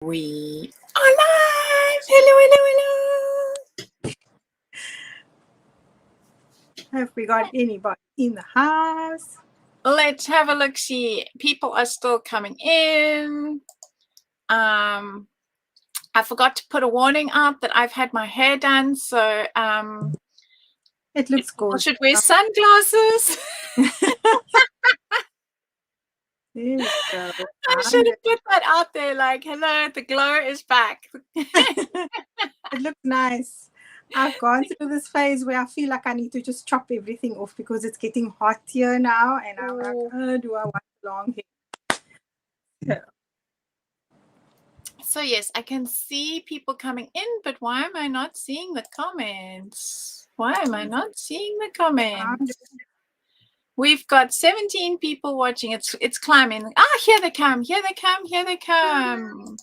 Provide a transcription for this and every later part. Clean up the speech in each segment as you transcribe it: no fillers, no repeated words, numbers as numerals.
We are live! Hello. Have we got anybody in the house? Let's have a look-see. People are still coming in. I forgot to put a warning out that I've had my hair done, so it looks good. I should wear sunglasses. There we go. I should have put that out there, like, hello, the glow is back. It looks nice. I've gone through this phase where I feel like I need to just chop everything off because it's getting hot here now, and I'm like, oh, do I want long hair? Yeah. So yes, I can see people coming in, but why am I not seeing the comments? Why am I not seeing the comments? We've got 17 people watching. It's climbing. Ah, here they come. Here they come. Here they come.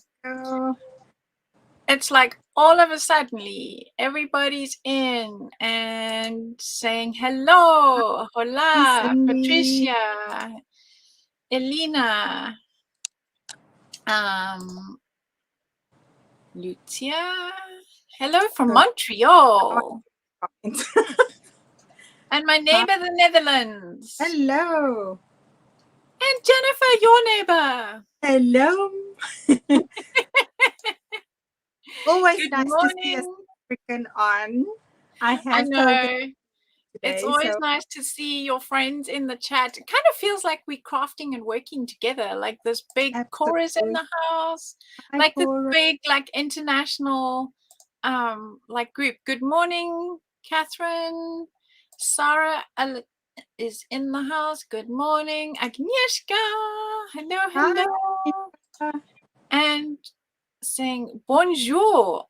It's like all of a suddenly everybody's in and saying hello. Hola, Patricia, Elena, Lucia. Hello from Montreal. And my neighbor, the Netherlands. Hello. And Jennifer, your neighbor. Hello. Always Good nice morning. to see us African on. I know. It's always nice to see your friends in the chat. It kind of feels like we're crafting and working together, like this big chorus in the house, like this big, like international, like group. Good morning, Catherine. Sarah is in the house. Good morning, Agnieszka. Hello, hello. And saying bonjour.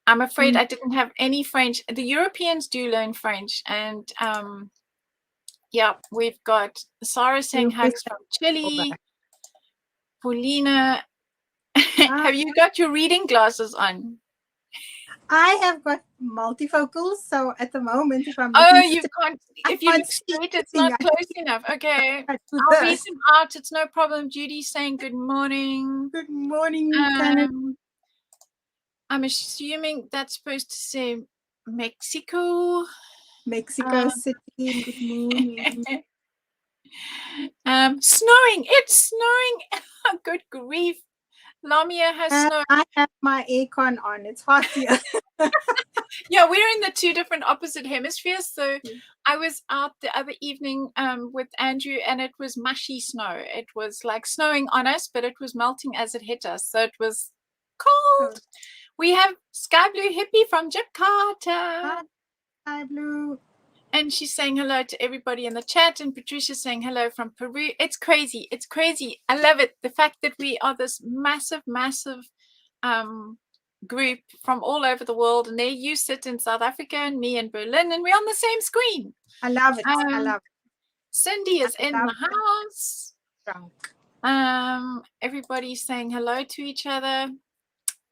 I'm afraid I didn't have any French. The Europeans do learn French, and yeah, we've got Sarah saying hugs from Chile. Paulina, have you got your reading glasses on? I have got multifocals, so at the moment, if I'm you can't. If you look straight, it's not close enough. Okay, I'll read them out. It's no problem. Judy's saying good morning. Good morning, I'm assuming that's supposed to say Mexico. Mexico City. Good morning. Snowing. It's snowing. Good grief. Lamia has snow. I have my aircon on. It's hot here. Yeah, we're in the two different opposite hemispheres. So I was out the other evening with Andrew, and it was mushy snow. It was like snowing on us, but it was melting as it hit us. So it was cold. We have Sky Blue Hippie from Jakarta. Hi, Blue. And she's saying hello to everybody in the chat, and Patricia's saying hello from Peru. It's crazy. It's crazy. I love it. The fact that we are this massive, massive group from all over the world, and there you sit in South Africa and me in Berlin, and we're on the same screen. I love it. I love it. Cindy is in the house. Everybody's saying hello to each other.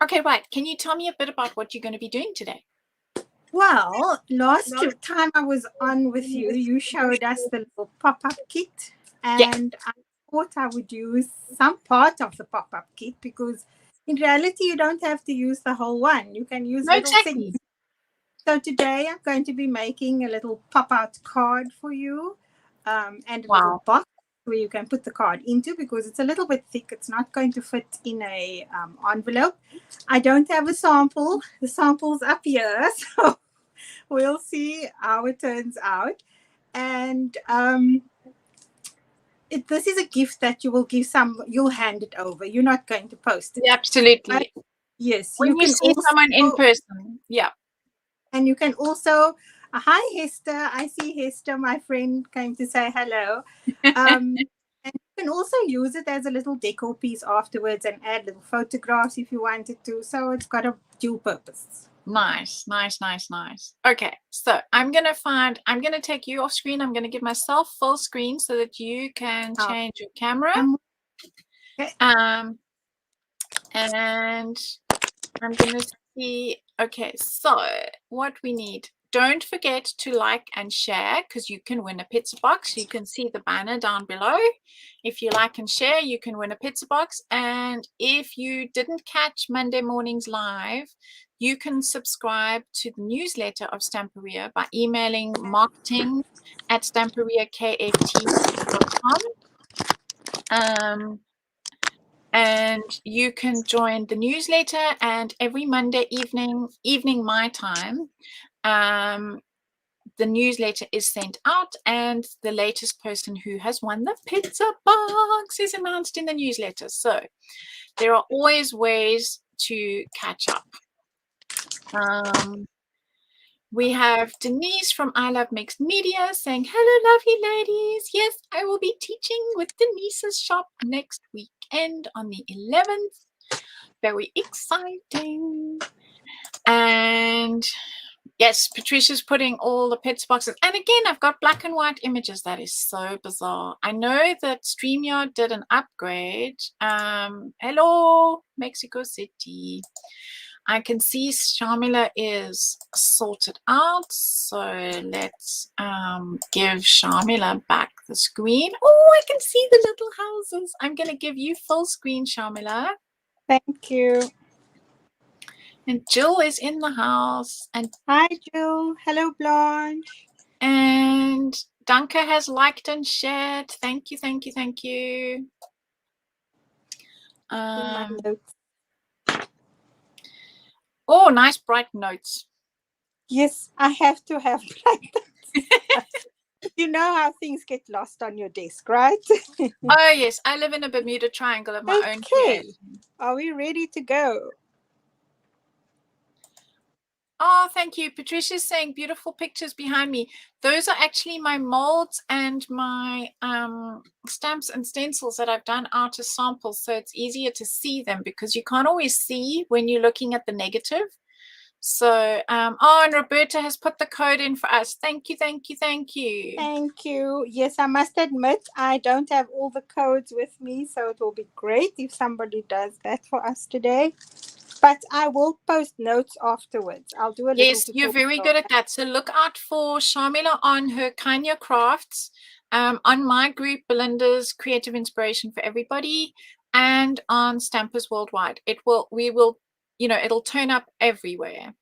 Okay, right. Can you tell me a bit about what you're going to be doing today? Well, last time I was on with you, you showed us the little pop-up kit, and I thought I would use some part of the pop-up kit because in reality, you don't have to use the whole one. You can use little things. So today I'm going to be making a little pop-out card for you and a little box where you can put the card into because it's a little bit thick. It's not going to fit in a envelope. I don't have a sample. The sample's up here, so we'll see how it turns out. And this is a gift that you will give you'll hand it over. You're not going to post it. Yeah, absolutely. Yes. When you see someone in person. Yeah. And you can also, hi Hester. I see Hester, my friend, came to say hello. And you can also use it as a little decor piece afterwards and add little photographs if you wanted to. So it's got a dual purpose. Nice. Okay, so I'm going to take you off screen. I'm going to give myself full screen so that you can change your camera. Okay. And I'm going to see, okay, so what we need. don't forget to like and share, because you can win a pizza box. You can see the banner down below. If you like and share, you can win a pizza box. And if you didn't catch Monday mornings live, you can subscribe to the newsletter of Stamperia by emailing marketing@stamperiakft.com. And you can join the newsletter, and every Monday evening my time, the newsletter is sent out, and the latest person who has won the pizza box is announced in the newsletter. So there are always ways to catch up. We have Denise from I Love Mixed Media saying, hello, lovely ladies. Yes, I will be teaching with Denise's shop next weekend on the 11th. Very exciting. And yes, Patricia's putting all the pizza boxes. And again, I've got black and white images. That is so bizarre. I know that StreamYard did an upgrade. Hello, Mexico City. I can see Shamela is sorted out. So let's give Shamela back the screen. Oh, I can see the little houses. I'm going to give you full screen, Shamela. Thank you. And Jill is in the house. And hi, Jill. Hello, Blanche. And Danke has liked and shared. Thank you, thank you, thank you. My notes. Oh, nice bright notes. Yes, I have to have bright notes. You know how things get lost on your desk, right? Oh, yes. I live in a Bermuda Triangle of my own creation. Are we ready to go? Oh, thank you. Patricia's saying beautiful pictures behind me. Those are actually my molds and my stamps and stencils that I've done out as samples. So it's easier to see them because you can't always see when you're looking at the negative. So, oh, and Roberta has put the code in for us. Thank you, thank you, thank you. Thank you. Yes, I must admit, I don't have all the codes with me, so it will be great if somebody does that for us today. But I will post notes afterwards. I'll do a little. Yes, you're very good at that. So look out for Shamela on her Kanya Crafts, on my group, Belinda's Creative Inspiration for Everybody, and on Stampers Worldwide. It'll turn up everywhere.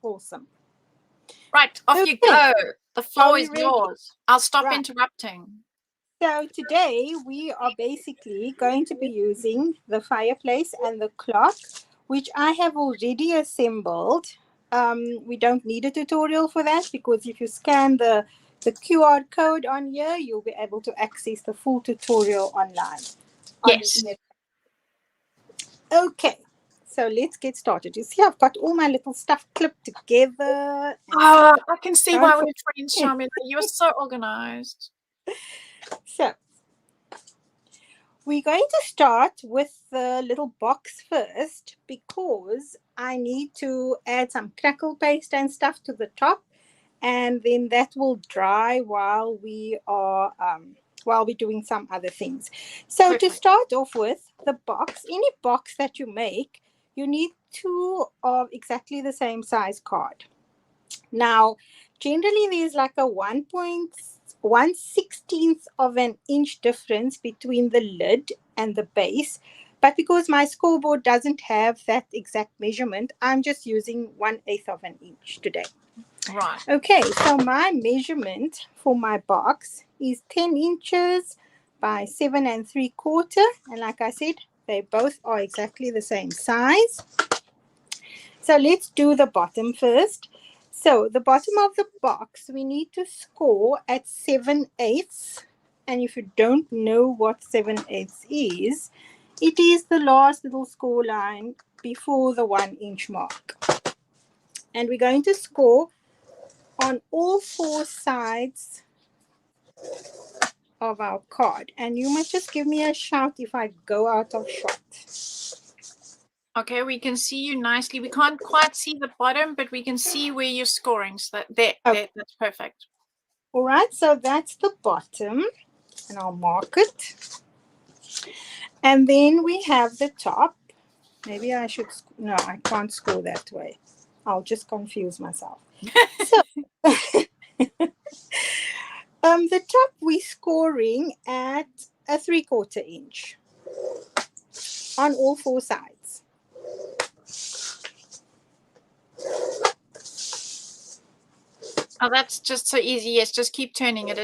Awesome. Right, off you go. The floor is yours. I'll stop interrupting. So today we are basically going to be using the fireplace and the clock, which I have already assembled. We don't need a tutorial for that because if you scan the QR code on here, you'll be able to access the full tutorial online. Yes. Okay, so let's get started. You see, I've got all my little stuff clipped together. Oh, I can see why we're friends, Shamela. You're so organized. So we're going to start with the little box first because I need to add some crackle paste and stuff to the top, and then that will dry while we are while we're doing some other things. So perfect. To start off with the box, any box that you make, you need 2 of exactly the same size card. Now, generally there's like a 1/16 of an inch difference between the lid and the base. But because my scoreboard doesn't have that exact measurement, I'm just using 1/8 of an inch today. Right. Okay, so my measurement for my box is 10 inches by 7 3/4. And like I said, they both are exactly the same size. So let's do the bottom first. So the bottom of the box, we need to score at 7/8. And if you don't know what 7/8 is, it is the last little score line before the 1 inch mark. And we're going to score on all 4 sides of our card. And you must just give me a shout if I go out of shot. Okay, we can see you nicely. We can't quite see the bottom, but we can see where you're scoring. So that's perfect. All right, so that's the bottom, and I'll mark it. And then we have the top. Maybe I should, no, I can't score that way. I'll just confuse myself. So, the top we're scoring at a 3/4 inch on all 4 sides. Oh, that's just so easy. Yes, just keep turning it.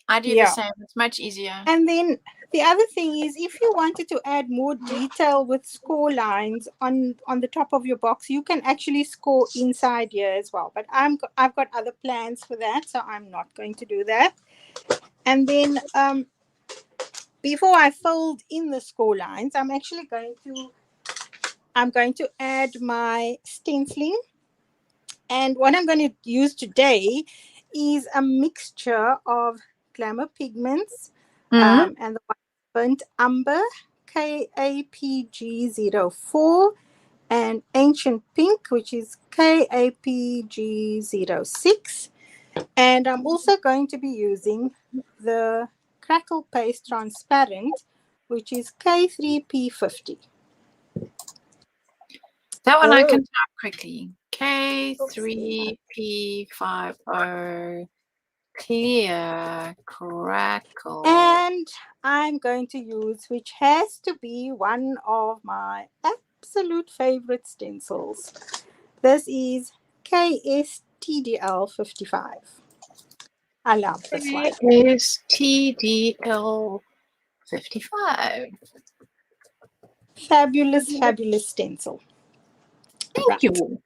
I do the same. It's much easier. And then the other thing is, if you wanted to add more detail with score lines on the top of your box, you can actually score inside here as well. But I've got other plans for that, so I'm not going to do that. And then before I fold in the score lines, I'm going to add my stenciling. And what I'm going to use today is a mixture of Glamour pigments and the burnt umber KAPG04 and ancient pink, which is KAPG06. And I'm also going to be using the crackle paste transparent, which is K3P50. That one I can type quickly. K3P50 clear crackle. And I'm going to use, which has to be one of my absolute favorite stencils. This is KSTDL55. I love this one. KSTDL55. Fabulous, fabulous stencil. Thank you.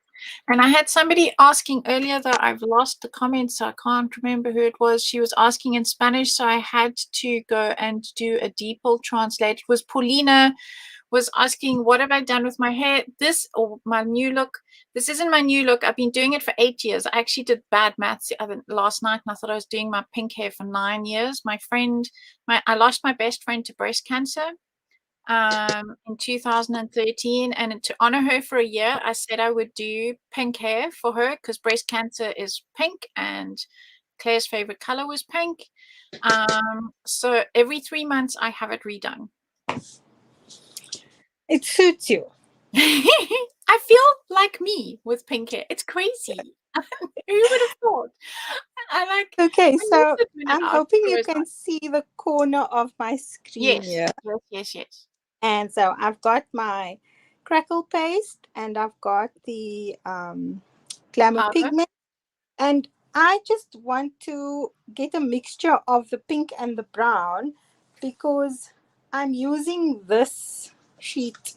And I had somebody asking earlier that I've lost the comments, so I can't remember who it was. She was asking in Spanish, so I had to go and do a DeepL translate. It was Paulina was asking, what have I done with my hair? This or my new look? This isn't my new look. I've been doing it for 8 years. I actually did bad maths last night, and I thought I was doing my pink hair for 9 years. I lost my best friend to breast cancer in 2013, and to honor her for a year, I said I would do pink hair for her because breast cancer is pink and Claire's favorite color was pink. So every 3 months I have it redone. It suits you. I feel like me with pink hair. It's crazy. Who would have thought? Okay, so I'm hoping you can see the corner of my screen here. Yes. And so I've got my crackle paste and I've got the Glamour pigment. And I just want to get a mixture of the pink and the brown because I'm using this sheet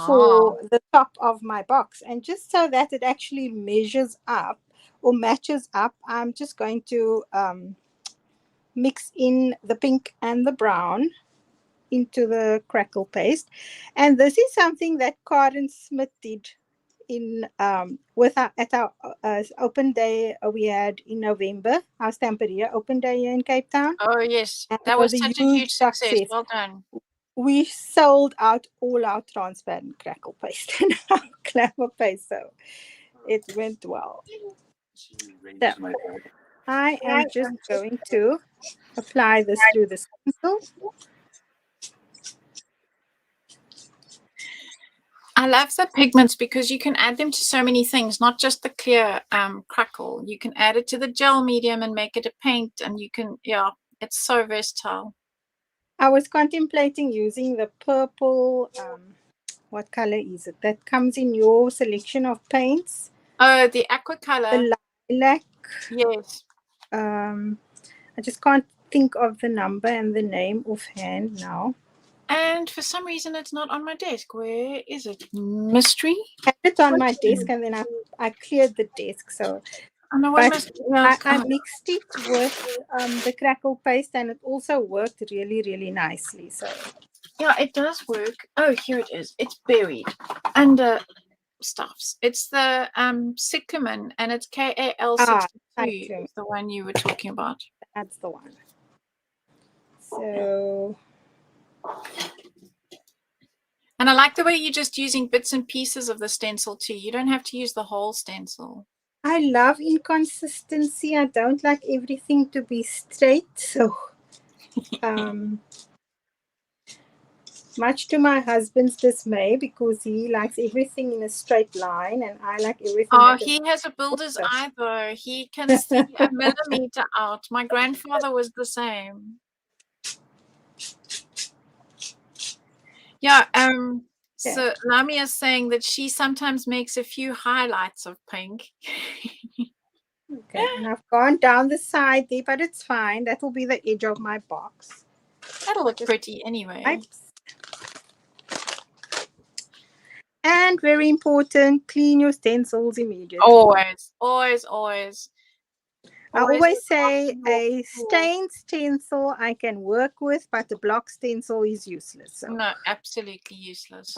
for the top of my box. And just so that it actually measures up or matches up, I'm just going to mix in the pink and the brown into the crackle paste. And this is something that Karen Smith did in at our open day we had in November, our Stamperia open day here in Cape Town. Oh yes, that was such a huge success. Well done. We sold out all our transparent crackle paste and our Glamour paste, so it went well. So I am just going to apply this through the stencil. I love the pigments because you can add them to so many things, not just the clear crackle. You can add it to the gel medium and make it a paint, and you can, it's so versatile. I was contemplating using the purple, what color is it? That comes in your selection of paints. Oh, the aqua color. The lilac. Yes. I just can't think of the number and the name offhand now. And for some reason, it's not on my desk. Where is it? Mystery? I had it on my desk and then I cleared the desk. So I mixed it with the crackle paste and it also worked really, really nicely. So yeah, it does work. Oh, here it is. It's buried under stuffs. It's the cyclamen and it's KAL62 is the one you were talking about. That's the one. So, and I like the way you're just using bits and pieces of the stencil too. You don't have to use the whole stencil. I love inconsistency. I don't like everything to be straight. So much to my husband's dismay, because he likes everything in a straight line and I like everything. Oh, he has a builder's eye though. He can see a millimeter out. My grandfather was the same. Yeah, so Lamia is saying that she sometimes makes a few highlights of pink. Okay, and I've gone down the side there, but it's fine. That will be the edge of my box. That'll look pretty anyway. And very important, clean your stencils immediately. Always, always, always. I always say a stained stencil I can work with, but the block stencil is useless. So. No, absolutely useless.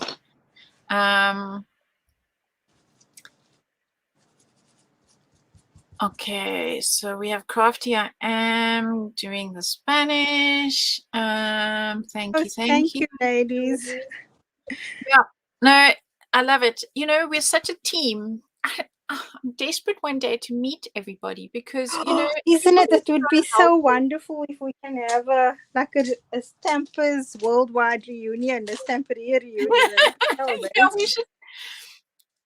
Okay, so we have Crafty. I am doing the Spanish. Thank you, ladies. Yeah, no, I love it. You know, we're such a team. I'm desperate one day to meet everybody because, you know, isn't it? It would be so wonderful if we can have a Stampers worldwide reunion, a Stamperia reunion. Yeah, we should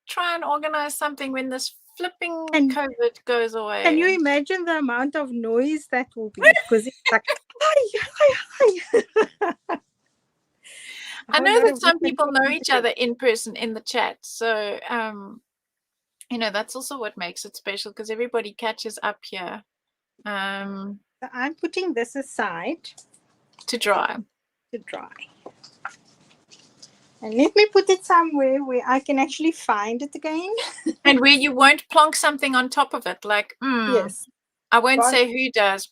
try and organize something when this flipping COVID goes away. Can you imagine the amount of noise that will be? Because it's like, hi. I know that some people know each other in person in the chat. So, you know, that's also what makes it special because everybody catches up here. So I'm putting this aside. To dry. And let me put it somewhere where I can actually find it again. And where you won't plonk something on top of it, like, Yes. I won't say who does.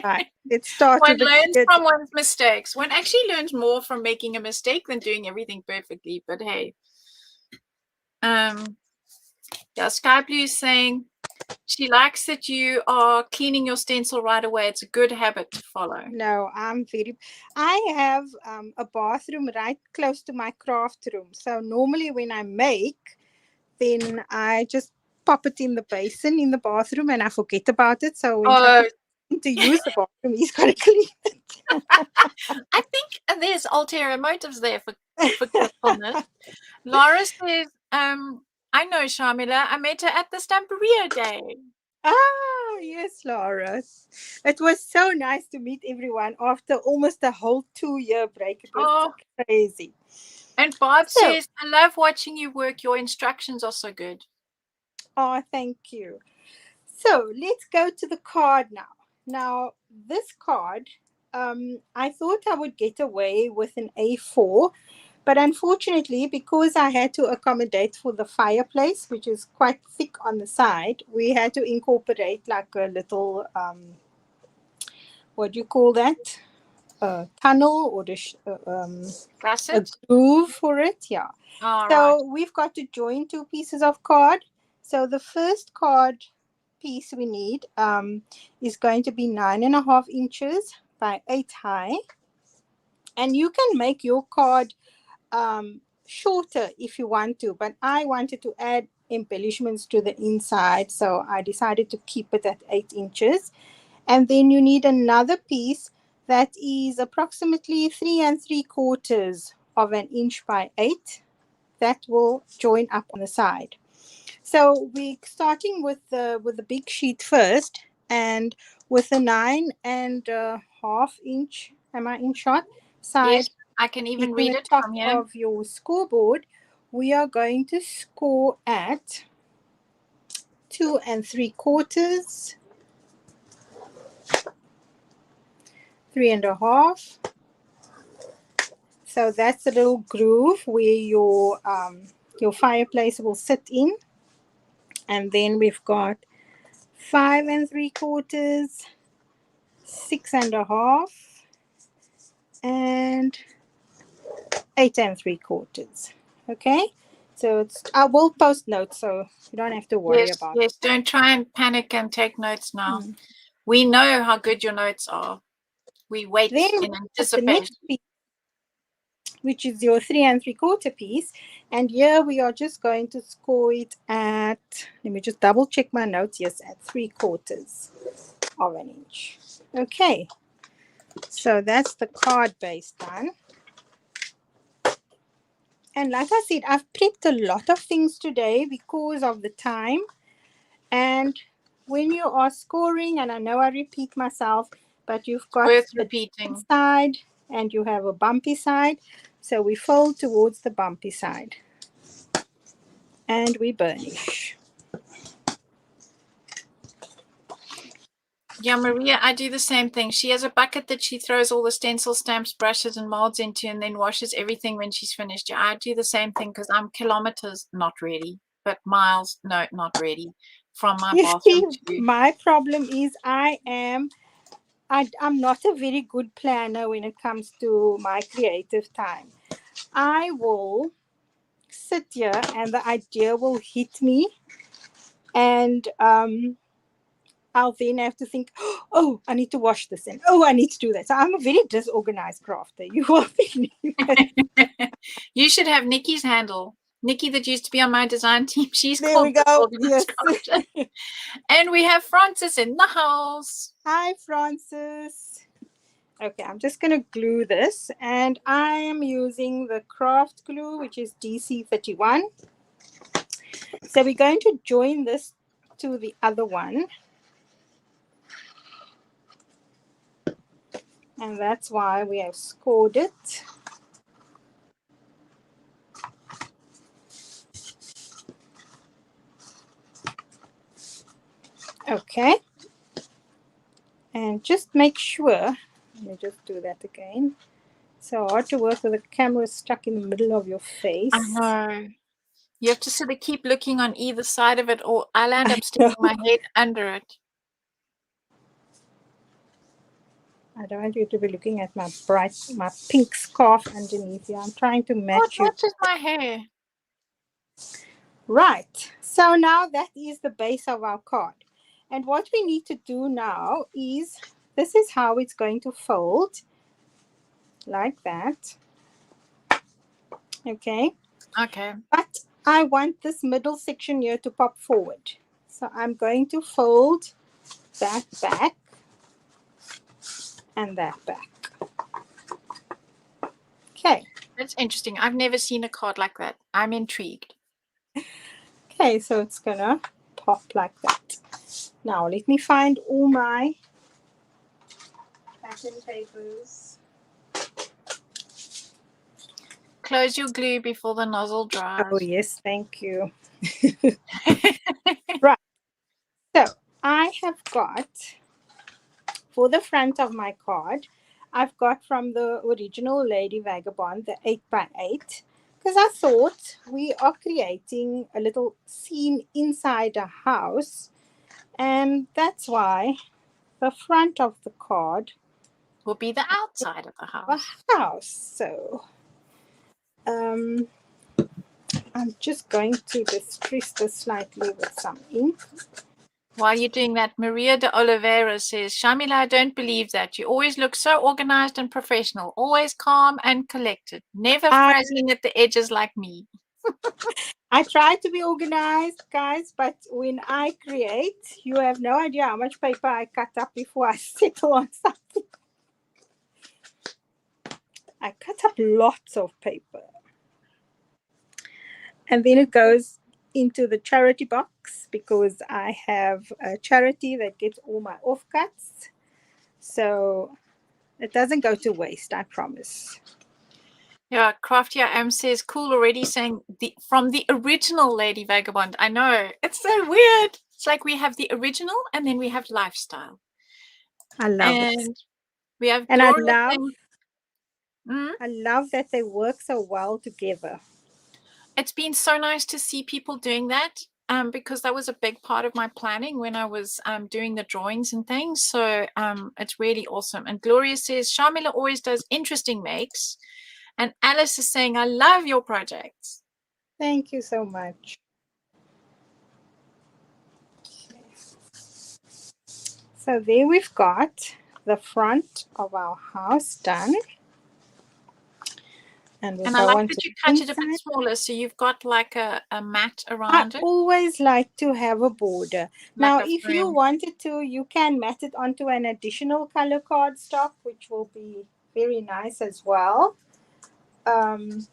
Right. Let's start. One learns from one's mistakes. One actually learns more from making a mistake than doing everything perfectly. But hey. Yeah, Sky Blue is saying she likes that you are cleaning your stencil right away. It's a good habit to follow. No, I have a bathroom right close to my craft room. So normally when I make, then I just pop it in the basin in the bathroom and I forget about it. So when to use the bathroom, he's got to clean it. I think there's ulterior motives there for carefulness. Laura says, I know Shamela. I met her at the Stamperia Day. Oh, yes, Laura. It was so nice to meet everyone after almost a whole 2-year break. It was crazy. And Bob says, I love watching you work. Your instructions are so good. Oh, thank you. So let's go to the card now. Now, this card, I thought I would get away with an A4. But unfortunately, because I had to accommodate for the fireplace, which is quite thick on the side, we had to incorporate like a little, what do you call that? A tunnel or a groove for it. Yeah. So we've got to join 2 pieces of card. So the first card piece we need is going to be 9.5 inches by 8 high. And you can make your card shorter if you want to, but I wanted to add embellishments to the inside, so I decided to keep it at 8 inches. And then you need another piece that is approximately 3 3/4 of an inch by 8 that will join up on the side. So we're starting with the big sheet first, and with the 9.5 inch, am I in shot? Side. Yes. I can even read it from here. Of your scoreboard, we are going to score at 2 3/4, 3.5. So that's a little groove where your fireplace will sit in. And then we've got 5 3/4, 6.5, and 8 3/4. Okay, so I will post notes, so you don't have to worry about it. Yes, don't try and panic and take notes now. We know how good your notes are. We wait in anticipation. Which is your 3 3/4 piece, and here we are just going to score it at, let me just double check my notes, yes, at 3/4 of an inch. Okay, So that's the card base done. And like I said, I've prepped a lot of things today because of the time. And when you are scoring, and I know I repeat myself, but you've got Worth the repeating. side and you have a bumpy side. So we fold towards the bumpy side. And we burnish. Yeah, Maria, I do the same thing. She has a bucket that she throws all the stencil stamps, brushes, and molds into, and then washes everything when she's finished. Yeah, I do the same thing because I'm kilometers, not really, but miles, no, not really, from my You see, bathroom too. my problem is I'm not a very good planner when it comes to my creative time. I will sit here and the idea will hit me, and I'll then have to think, oh, I need to wash this, and oh, I need to do that. So I'm a very disorganized crafter. You will believe it. You should have Nikki's handle. Nikki, that used to be on my design team, she's There called we go. Yes. And we have Frances in the house. Hi, Frances. Okay, I'm just going to glue this, and I am using the craft glue, which is DC31. So we're going to join this to the other one. And that's why we have scored it. Okay. And just make sure, let me just do that again. So hard to work with the camera stuck in the middle of your face. I know. You have to sort of keep looking on either side of it, or I'll end up sticking my head under it. I don't want you to be looking at my pink scarf underneath you. I'm trying to match you. What is my hair? Right. So now that is the base of our card. And what we need to do now is, this is how it's going to fold. Like that. Okay. Okay. But I want this middle section here to pop forward. So I'm going to fold that back and that back. Okay. That's interesting. I've never seen a card like that. I'm intrigued. Okay, so it's gonna pop like that. Now let me find all my pattern papers. Close your glue before the nozzle dries. Oh yes, thank you. Right. So I have got, for the front of my card, I've got from the original Lady Vagabond, the 8x8, because I thought we are creating a little scene inside a house, and that's why the front of the card will be the outside of the house. So I'm just going to distress this slightly with some ink. While you're doing that, Maria de Oliveira says, Shamela, I don't believe that. You always look so organized and professional, always calm and collected, never frazzling at the edges like me. I try to be organized, guys, but when I create, you have no idea how much paper I cut up before I settle on something. I cut up lots of paper. And then it goes into the charity box because I have a charity that gets all my offcuts. So it doesn't go to waste, I promise. Yeah, Craftier M says, cool already, saying from the original Lady Vagabond. I know, it's so weird. It's like we have the original and then we have lifestyle. I love it. We have and I love that they work so well together. It's been so nice to see people doing that. Because that was a big part of my planning when I was doing the drawings and things. So it's really awesome. And Gloria says, Shamela always does interesting makes. And Alice is saying, I love your projects. Thank you so much. So there we've got the front of our house done. And I like that you cut it a bit smaller, so you've got like a mat around it. I always like to have a border. Now, if you wanted to, you can mat it onto an additional color cardstock, which will be very nice as well. But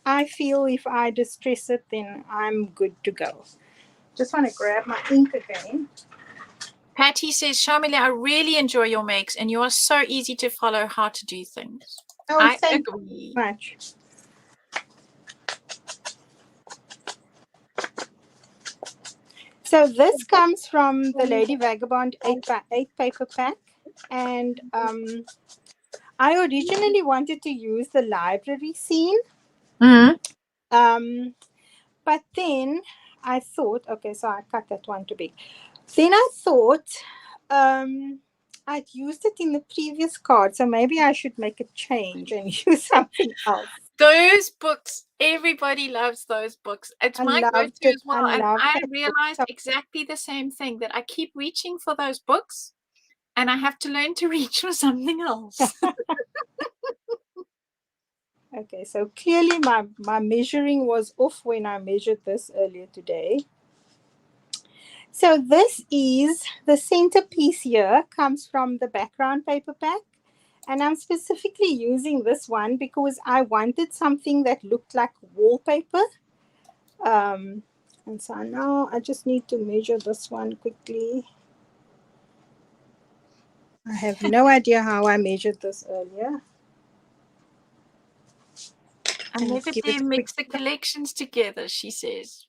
I feel if I distress it, then I'm good to go. Just want to grab my ink again. Patty says, Shamela, I really enjoy your makes, and you are so easy to follow how to do things. Oh, I thank agree. you very much. So this comes from the Lady Vagabond 8x8 paper pack. And I originally wanted to use the library scene. But then I thought, okay, so I cut that one too big. Then I thought I'd used it in the previous card, so maybe I should make a change and use something else. Those books, everybody loves those books. It's my go-to as well. And I realized exactly the same thing, that I keep reaching for those books and I have to learn to reach for something else. Okay, so clearly my measuring was off when I measured this earlier today. So this is the centerpiece here, comes from the background paper pack. And I'm specifically using this one because I wanted something that looked like wallpaper. And so now I just need to measure this one quickly. I have no idea how I measured this earlier. And look at them mix the collections together, she says.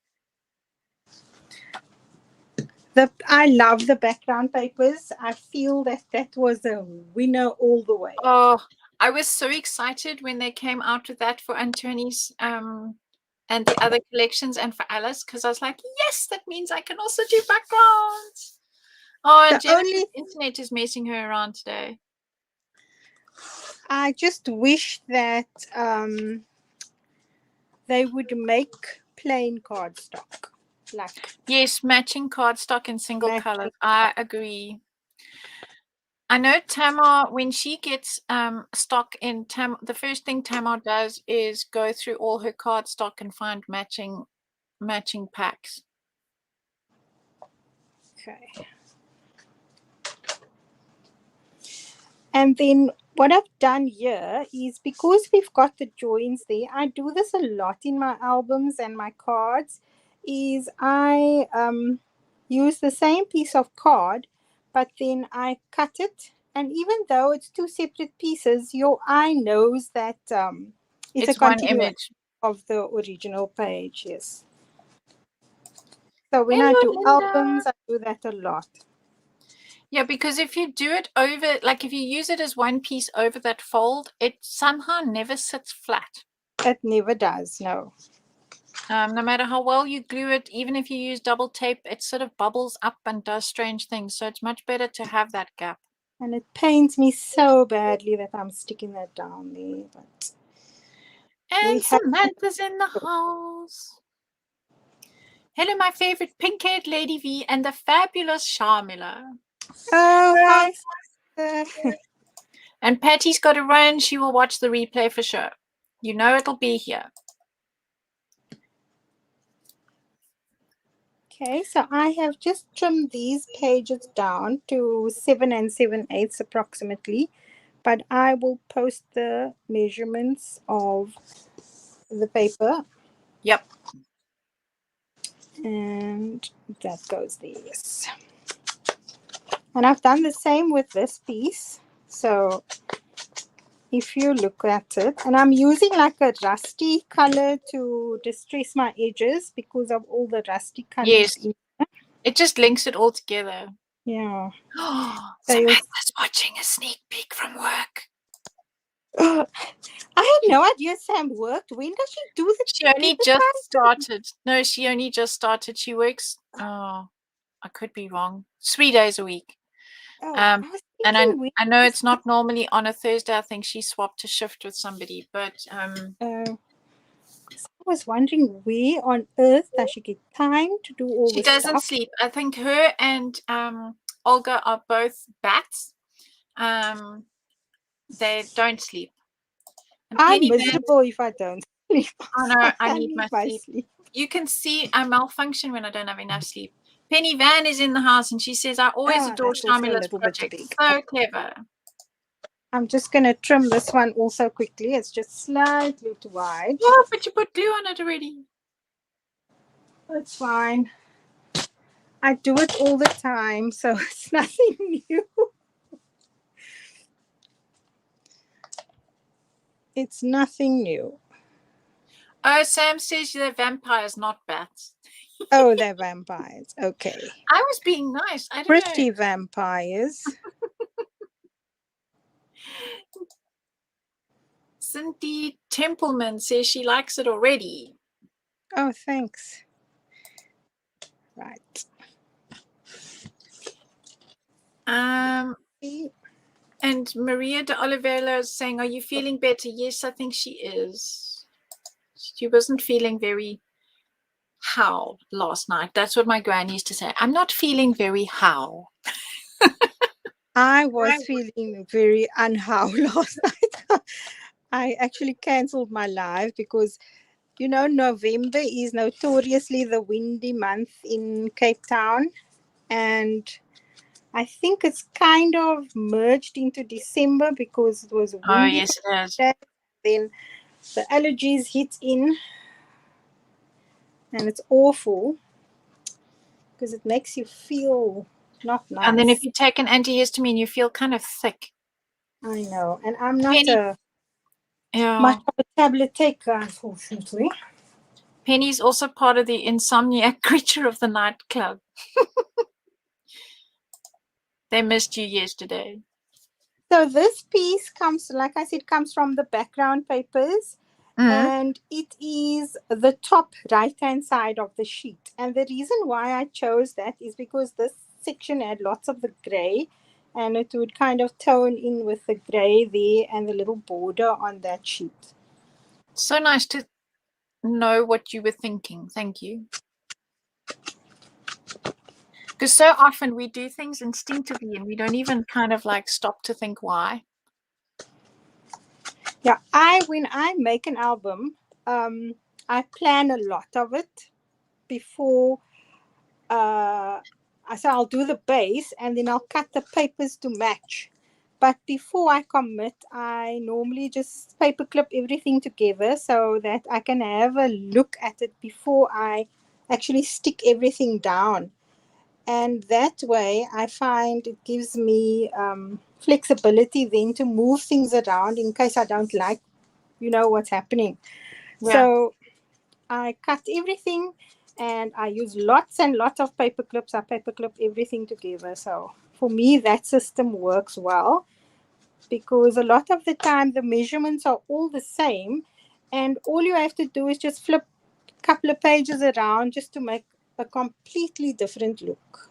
I love the background papers. I feel that was a winner all the way. Oh, I was so excited when they came out with that for Antoni's and the other collections and for Alice, because I was like, yes, that means I can also do backgrounds. Oh, and Jennifer's internet is messing her around today. I just wish that they would make plain cardstock. Yes, matching cardstock in single color. I agree. I know Tamar, when she gets stock in the first thing Tamar does is go through all her cardstock and find matching packs. Okay. And then what I've done here is, because we've got the joins there, I do this a lot in my albums and my cards, is I use the same piece of card, but then I cut it. And even though it's two separate pieces, your eye knows that it's a continuation image of the original page. Yes. So when I do albums, I do that a lot. Yeah, because if you do it over, like if you use it as one piece over that fold, it somehow never sits flat. It never does, no. No matter how well you glue it, even if you use double tape, it sort of bubbles up and does strange things. So it's much better to have that gap. And it pains me so badly that I'm sticking that down there. But and Samantha's in the house. Hello, my favorite pink-haired Lady V and the fabulous Shamela. Oh, hi. And Patty's got to run. She will watch the replay for sure. You know it'll be here. Okay, so I have just trimmed these pages down to 7 7/8 approximately, but I will post the measurements of the paper. Yep. And that goes there, yes. And I've done the same with this piece. So if you look at it, and I'm using like a rusty color to distress my edges because of all the rusty colors. Yes, it just links it all together. Yeah. Samantha's watching a sneak peek from work. I had no idea Sam worked. When does she do the? She only just started. No, she only just started. She works. Oh, I could be wrong. 3 days a week. And I know it's not normally on a Thursday. I think she swapped a shift with somebody. But I was wondering where on earth does she get time to do all this stuff? She doesn't sleep. I think her and Olga are both bats. They don't sleep. I'm miserable if I don't sleep. Oh no, I need my sleep. You can see I malfunction when I don't have enough sleep. Penny Van is in the house and she says, I always adore Shamela's project. So clever. I'm just going to trim this one also quickly. It's just slightly too wide. Oh, but you put glue on it already. It's fine. I do it all the time, so it's nothing new. It's nothing new. Oh, Sam says they're vampires, not bats. Oh, they're vampires. Okay. I was being nice. I don't Pretty know. Vampires. Cindy Templeman says she likes it already. Oh, thanks. Right. And Maria de Oliveira is saying, are you feeling better? Yes, I think she is. She wasn't feeling very how last night. That's what my gran used to say. I'm not feeling very how. I was feeling very unhow last night. I actually cancelled my live because, you know, November is notoriously the windy month in Cape Town. And I think it's kind of merged into December because it was windy. Oh, yes, it has. Then the allergies hit in. And it's awful because it makes you feel not nice. And then if you take an antihistamine, you feel kind of thick. I know. And I'm not much of a tablet taker, unfortunately. Penny's also part of the insomniac creature of the night club. They missed you yesterday. So this piece comes, like I said, comes from the background papers. And it is the top right-hand side of the sheet. And the reason why I chose that is because this section had lots of the gray, and it would kind of tone in with the gray there and the little border on that sheet. So nice to know what you were thinking. Thank you. Because so often we do things instinctively and we don't even kind of like stop to think why. Yeah, when I make an album, I plan a lot of it before. So I'll do the base and then I'll cut the papers to match. But before I commit, I normally just paperclip everything together so that I can have a look at it before I actually stick everything down. And that way I find it gives me flexibility then to move things around in case I don't like, you know, what's happening. Yeah. So I cut everything and I use lots and lots of paper clips. I paperclip everything together. So for me, that system works well because a lot of the time the measurements are all the same and all you have to do is just flip a couple of pages around just to make a completely different look.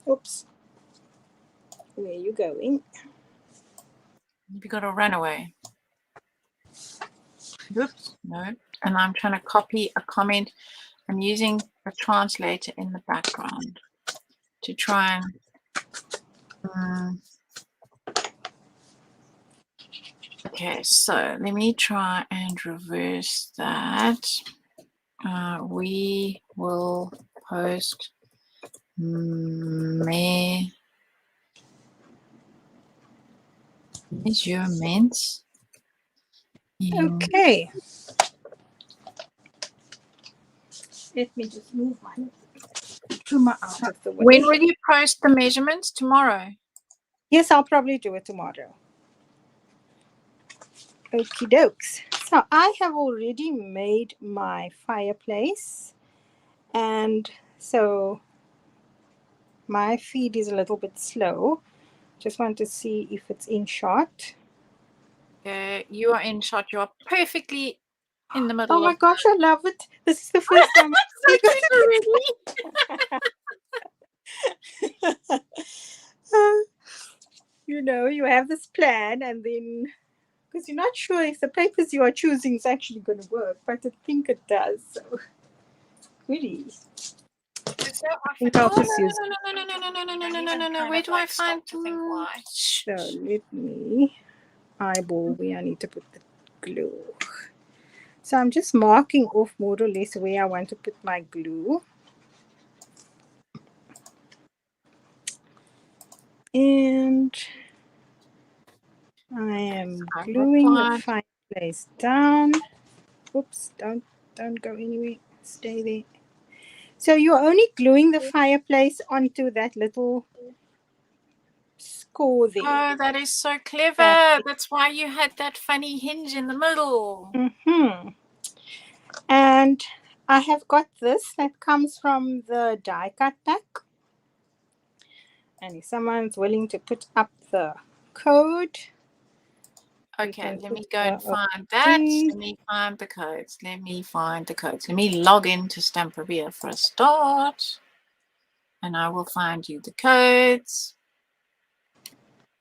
Oops. Where are you going? You got to run away. Oops, no. And I'm trying to copy a comment. I'm using a translator in the background to try and... Okay, so let me try and reverse that. We will post measurements. Okay. Let me just move my trimmer out of the way. When will you post the measurements? Tomorrow? Yes, I'll probably do it tomorrow. Okie dokes. So I have already made my fireplace. And so my feed is a little bit slow. Just want to see if it's in shot. You are in shot. You are perfectly in the middle. Oh my gosh, I love it. This is the first time I you know, you have this plan and then because you're not sure if the papers you are choosing is actually going to work, but I think it does. So goody. think I'll just use. No. Where do I find? So let me eyeball where I need to put the glue. So I'm just marking off more or less where I want to put my glue. And I am gluing the fireplace down. Oops, don't go anywhere. Stay there. So you're only gluing the fireplace onto that little score there. Oh, that is so clever. That's why you had that funny hinge in the middle. Mm-hmm. And I have got this that comes from the die cut pack. And if someone's willing to put up the code. Okay, let me go and find that. Let me find the codes. Let me log into Stamperia for a start. And I will find you the codes.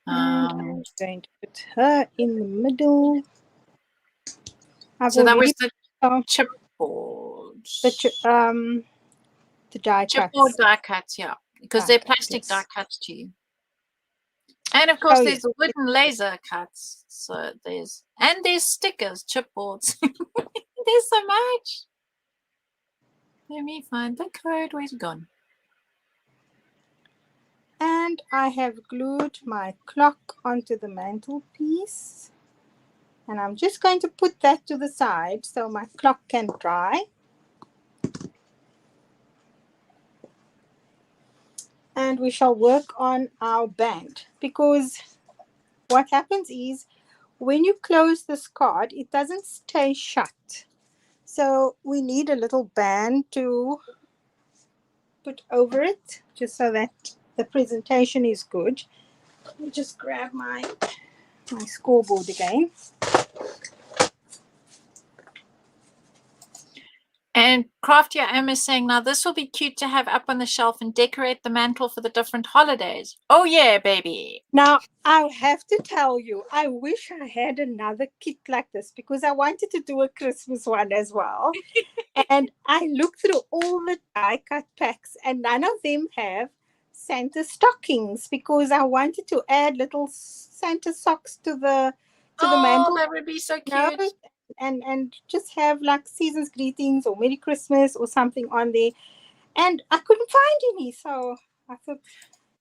I'm going to put her in the middle. So that was the chipboard. The die cuts. Chipboard die cuts, yeah. Because they're plastic die cuts too. And of course there's the wooden laser cuts. So there's stickers, chipboards. There's so much. Let me find the code. Where's it gone? And I have glued my clock onto the mantelpiece. And I'm just going to put that to the side so my clock can dry. And we shall work on our band, because what happens is when you close this card, it doesn't stay shut. So we need a little band to put over it, just so that the presentation is good. Let me just grab my scoreboard again. And Crafty Am is saying, now this will be cute to have up on the shelf and decorate the mantle for the different holidays. Oh yeah, baby. Now, I have to tell you, I wish I had another kit like this, because I wanted to do a Christmas one as well. And I looked through all the die cut packs and none of them have Santa stockings, because I wanted to add little Santa socks to the mantle. That would be so cute. And just have like season's greetings or Merry Christmas or something on there. And I couldn't find any. So I thought,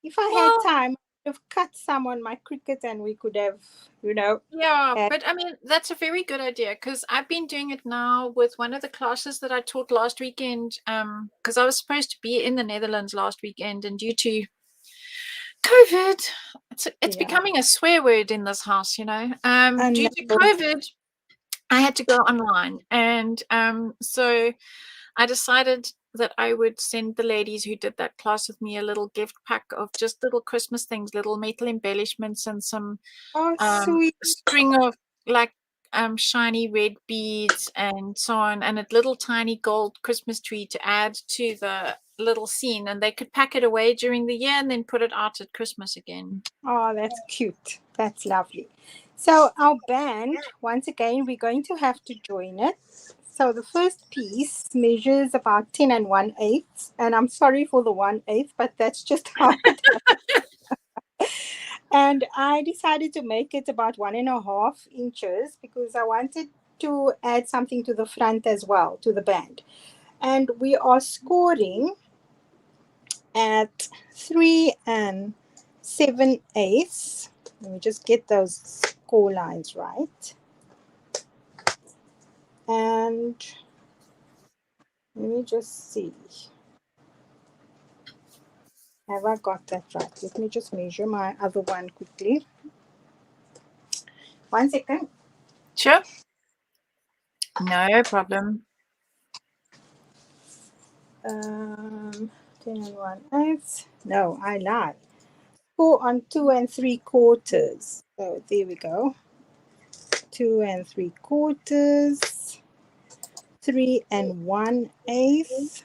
if I had time, I would have cut some on my Cricut and we could have, Yeah, but I mean, that's a very good idea, because I've been doing it now with one of the classes that I taught last weekend, because I was supposed to be in the Netherlands last weekend, and due to COVID, it's becoming a swear word in this house, due to COVID, I had to go online. And so I decided that I would send the ladies who did that class with me a little gift pack of just little Christmas things, little metal embellishments and some string of like shiny red beads and so on, and a little tiny gold Christmas tree to add to the little scene, and they could pack it away during the year and then put it out at Christmas again. Oh, that's cute. That's lovely. So our band, once again, we're going to have to join it. So the first piece measures about 10 1/8, and I'm sorry for the 1/8, but that's just how it is. And I decided to make it about 1.5 inches, because I wanted to add something to the front as well, to the band. And we are scoring at 3 7/8. Let me just get those score lines right. And let me just see. Have I got that right? Let me just measure my other one quickly. 1 second. Sure. No problem. 10 1/8. No, I lied. Score on 2 3/4. So there we go. 2 3/4. 3 1/8.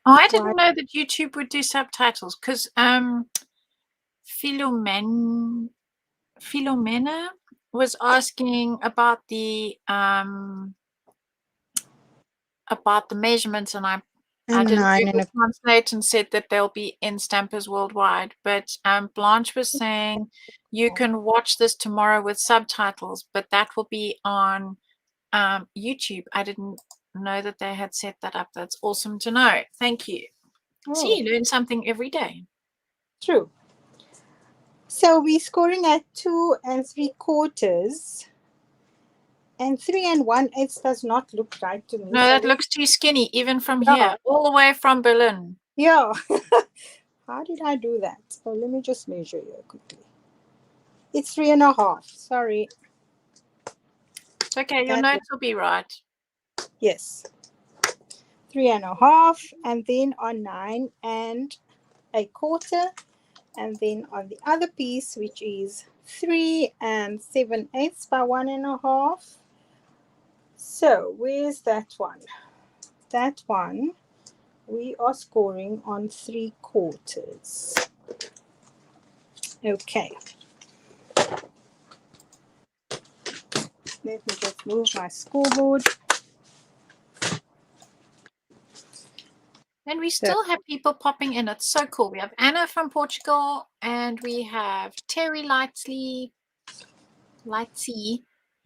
Oh, I didn't know that YouTube would do subtitles, because Philomena was asking about the about the measurements, and I did Google Translate and said that they'll be in Stampers worldwide. But Blanche was saying you can watch this tomorrow with subtitles, but that will be on YouTube. I didn't know that they had set that up. That's awesome to know. Thank you. Oh. See, you learn something every day. True. So we're scoring at 2 3/4. And 3 1/8 does not look right to me. No, that looks too skinny, even from here, all the way from Berlin. Yeah. How did I do that? So let me just measure here quickly. It's 3 1/2. Sorry. It's okay. Your notes will be right. Yes. 3 1/2, and then on 9 1/4, and then on the other piece, which is 3 7/8 by 1 1/2. So where's that one? That one we are scoring on 3/4. Okay. Let me just move my scoreboard. And we still have people popping in. It's so cool. We have Anna from Portugal, and we have Terry Lightsey.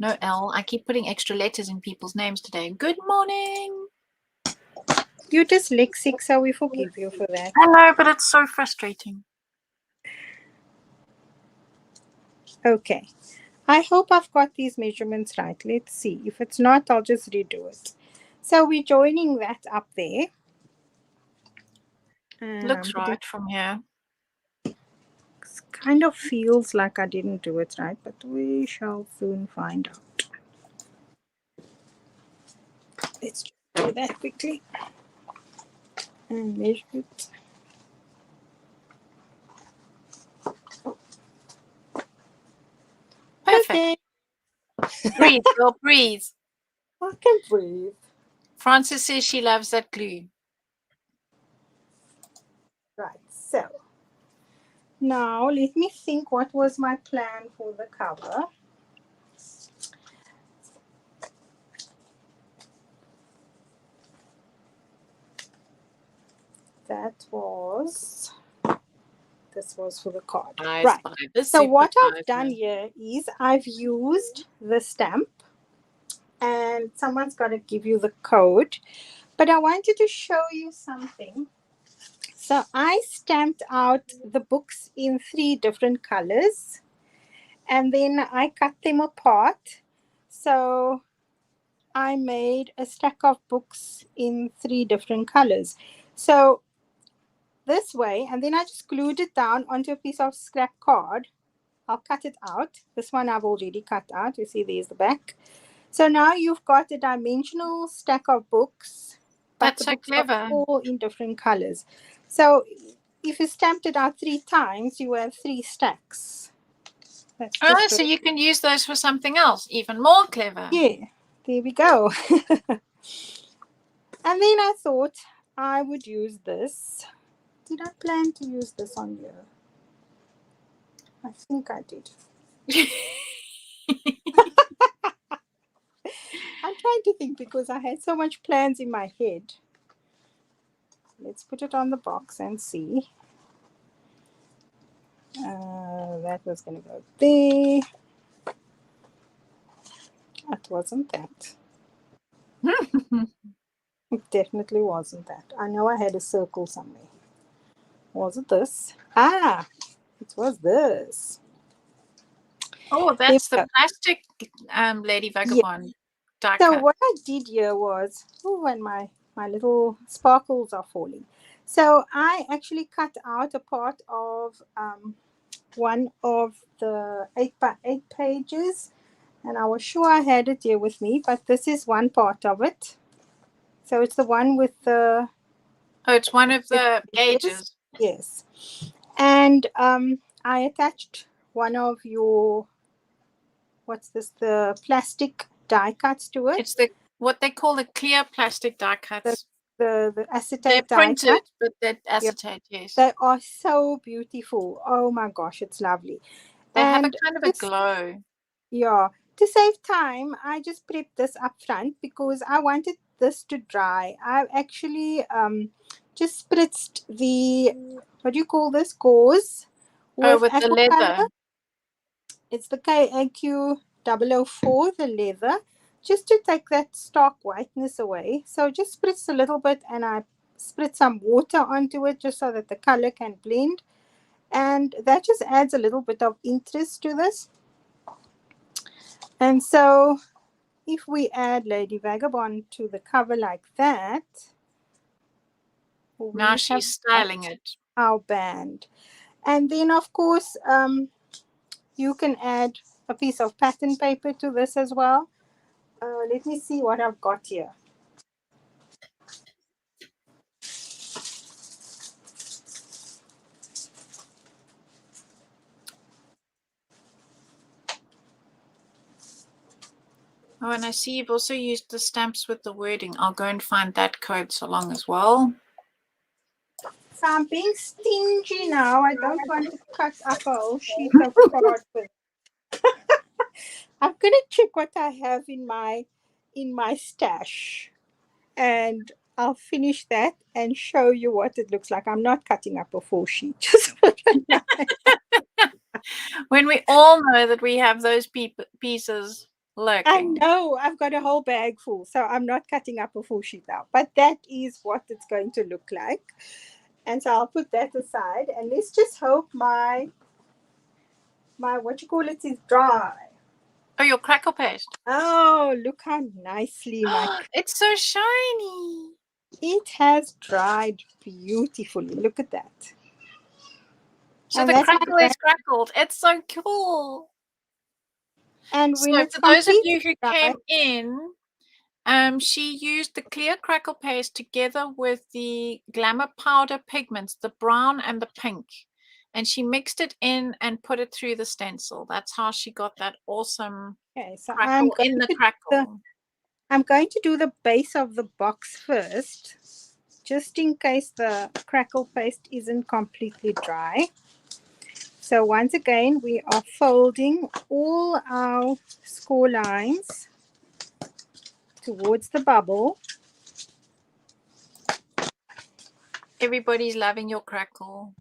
No L. I keep putting extra letters in people's names today. Good morning. You're dyslexic, so we forgive you for that. I know, but it's so frustrating. Okay. I hope I've got these measurements right. Let's see. If it's not, I'll just redo it. So we're joining that up there. Looks right from here. Kind of feels like I didn't do it right, but we shall soon find out. Let's just do that quickly and measure it. Perfect. Okay. Breathe, girl, breathe. I can breathe. Frances says she loves that glue. Right, so now let me think what was my plan for the cover. This was for the card. Right. So what I've done here is I've used the stamp, and someone's got to give you the code. But I wanted to show you something. So I stamped out the books in 3 different colors, and then I cut them apart. So I made a stack of books in 3 different colors. So this way, and then I just glued it down onto a piece of scrap card. I'll cut it out. This one I've already cut out. You see, there's the back. So now you've got a dimensional stack of books. That's so clever. All in different colors. So if you stamped it out 3 times, you have 3 stacks. So you can use those for something else, even more clever. Yeah, there we go. And then I thought I would use this. Did I plan to use this on here? I think I did. I'm trying to think because I had so much plans in my head. Let's put it on the box and see. That was going to go there. That wasn't that. It definitely wasn't that. I know I had a circle somewhere. Was it this? Ah, it was this. Oh, that's the plastic Lady Vagabond. Yeah. So what I did here was, and my little sparkles are falling. So I actually cut out a part of one of the 8x8 pages, and I was sure I had it here with me, but this is one part of it. So it's the one with the... Oh, it's one of the pages. Yes. And I attached one of your... What's this? The plastic die cuts to it. It's what they call the clear plastic die cuts. The acetate they're die printed, cut. But they're acetate, yes. They are so beautiful. Oh my gosh, it's lovely. They have a kind of a glow. Yeah. To save time, I just prepped this up front because I wanted this to dry, I've actually just spritzed the, what do you call this, gauze with with the leather. aquacolor. It's the KAQ 004, the leather, just to take that stark whiteness away. So just spritz a little bit, and I spritz some water onto it just so that the color can blend. And that just adds a little bit of interest to this. And so if we add Lady Vagabond to the cover like that, now she's styling it. Our band. And then, of course, you can add a piece of pattern paper to this as well. Let me see what I've got here. Oh, and I see you've also used the stamps with the wording. I'll go and find that code so long as well. So I'm being stingy now. I don't want to cut up a whole sheet of card with. I'm gonna check what I have in my stash, and I'll finish that and show you what it looks like. I'm not cutting up a full sheet. Just when we all know that we have those pieces lurking. I know I've got a whole bag full, so I'm not cutting up a full sheet now. But that is what it's going to look like. And so I'll put that aside, and let's just hope my what you call it is dry. Oh, your crackle paste. Oh, look how nicely it's so shiny. It has dried beautifully. Look at that. So and the crackle is crackled. It's so cool. And when so for those of you who came in, she used the clear crackle paste together with the Glamour powder pigments, the brown and the pink. And she mixed it in and put it through the stencil. That's how she got that awesome crackle in the crackle. I'm going to do the base of the box first, just in case the crackle paste isn't completely dry. So once again, we are folding all our score lines towards the bubble. Everybody's loving your crackle.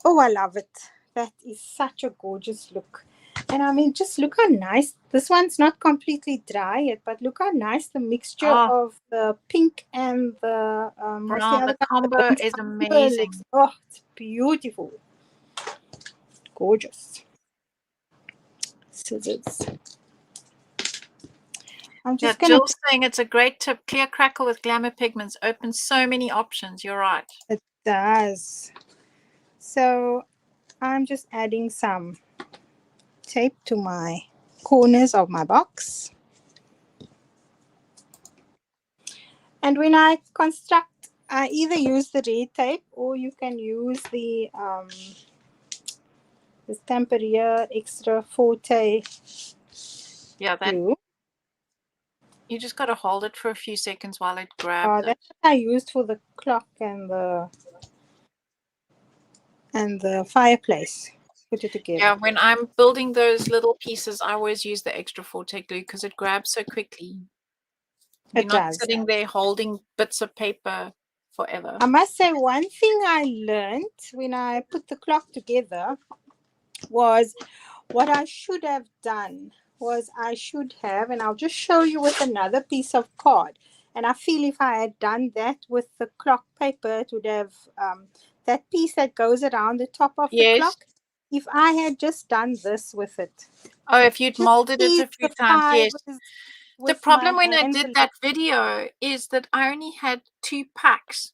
Oh, I love it. That is such a gorgeous look. And I mean, just look how nice. This one's not completely dry yet, but look how nice the mixture of the pink and the brown. The combo is amazing. Oh, it's beautiful. Gorgeous. Scissors. I'm just Jill's saying it's a great tip. Clear crackle with Glamour pigments opens so many options. You're right. It does. So I'm just adding some tape to my corners of my box. And when I construct, I either use the red tape, or you can use the Stamperia Extra Forte. Yeah, that glue. You just got to hold it for a few seconds while it grabs it. That's what I used for the clock and the fireplace. Put it together. Yeah, when I'm building those little pieces, I always use the Extra Forte glue because it grabs so quickly. You're not sitting there holding bits of paper forever. I must say, one thing I learned when I put the clock together was what I should have done was and I'll just show you with another piece of card. And I feel if I had done that with the clock paper, it would have that piece that goes around the top of the clock. If I had just done this with it. Oh, if you'd molded it a few times, yes. The problem when I did that video is that I only had 2 packs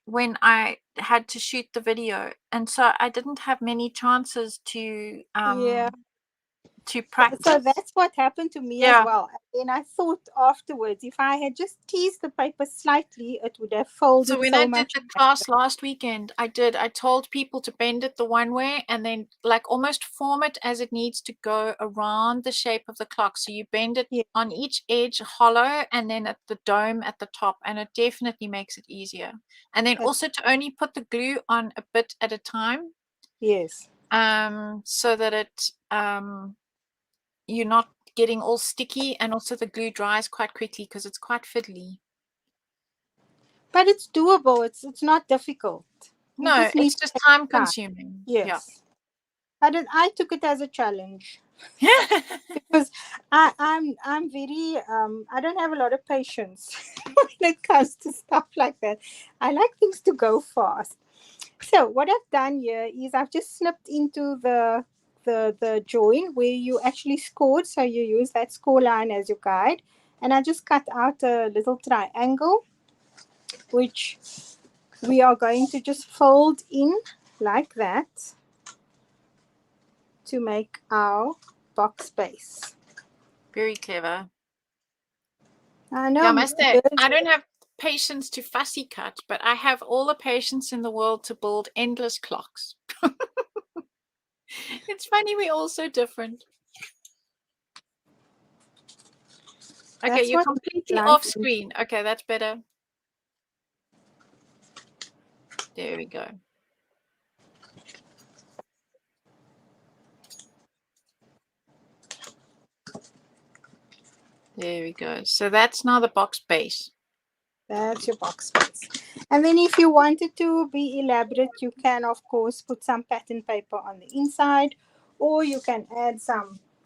when I had to shoot the video. And so I didn't have many chances to practice. So that's what happened to me as well. And I thought afterwards, if I had just teased the paper slightly, it would have folded so much. So when I did the class last weekend, I told people to bend it the one way and then like almost form it as it needs to go around the shape of the clock. So you bend it on each edge hollow and then at the dome at the top, and it definitely makes it easier. And then also to only put the glue on a bit at a time. Yes. So that it you're not getting all sticky, and also the glue dries quite quickly because it's quite fiddly. But it's doable. It's not difficult. You No, just need it's just time consuming. Yes. I took it as a challenge. Yeah. Because I'm very I don't have a lot of patience when it comes to stuff like that. I like things to go fast. So what I've done here is I've just snipped into the join where you actually scored. So you use that score line as your guide, and I just cut out a little triangle, which we are going to just fold in like that to make our box base. Very clever. I know. Yeah, I must say, I don't have patience to fussy cut, but I have all the patience in the world to build endless clocks. It's funny, we're all so different. Okay, you're completely off screen. Okay, that's better. There we go. There we go. So that's now the box base. That's your box base. And then if you wanted to be elaborate, you can, of course, put some pattern paper on the inside, or you can add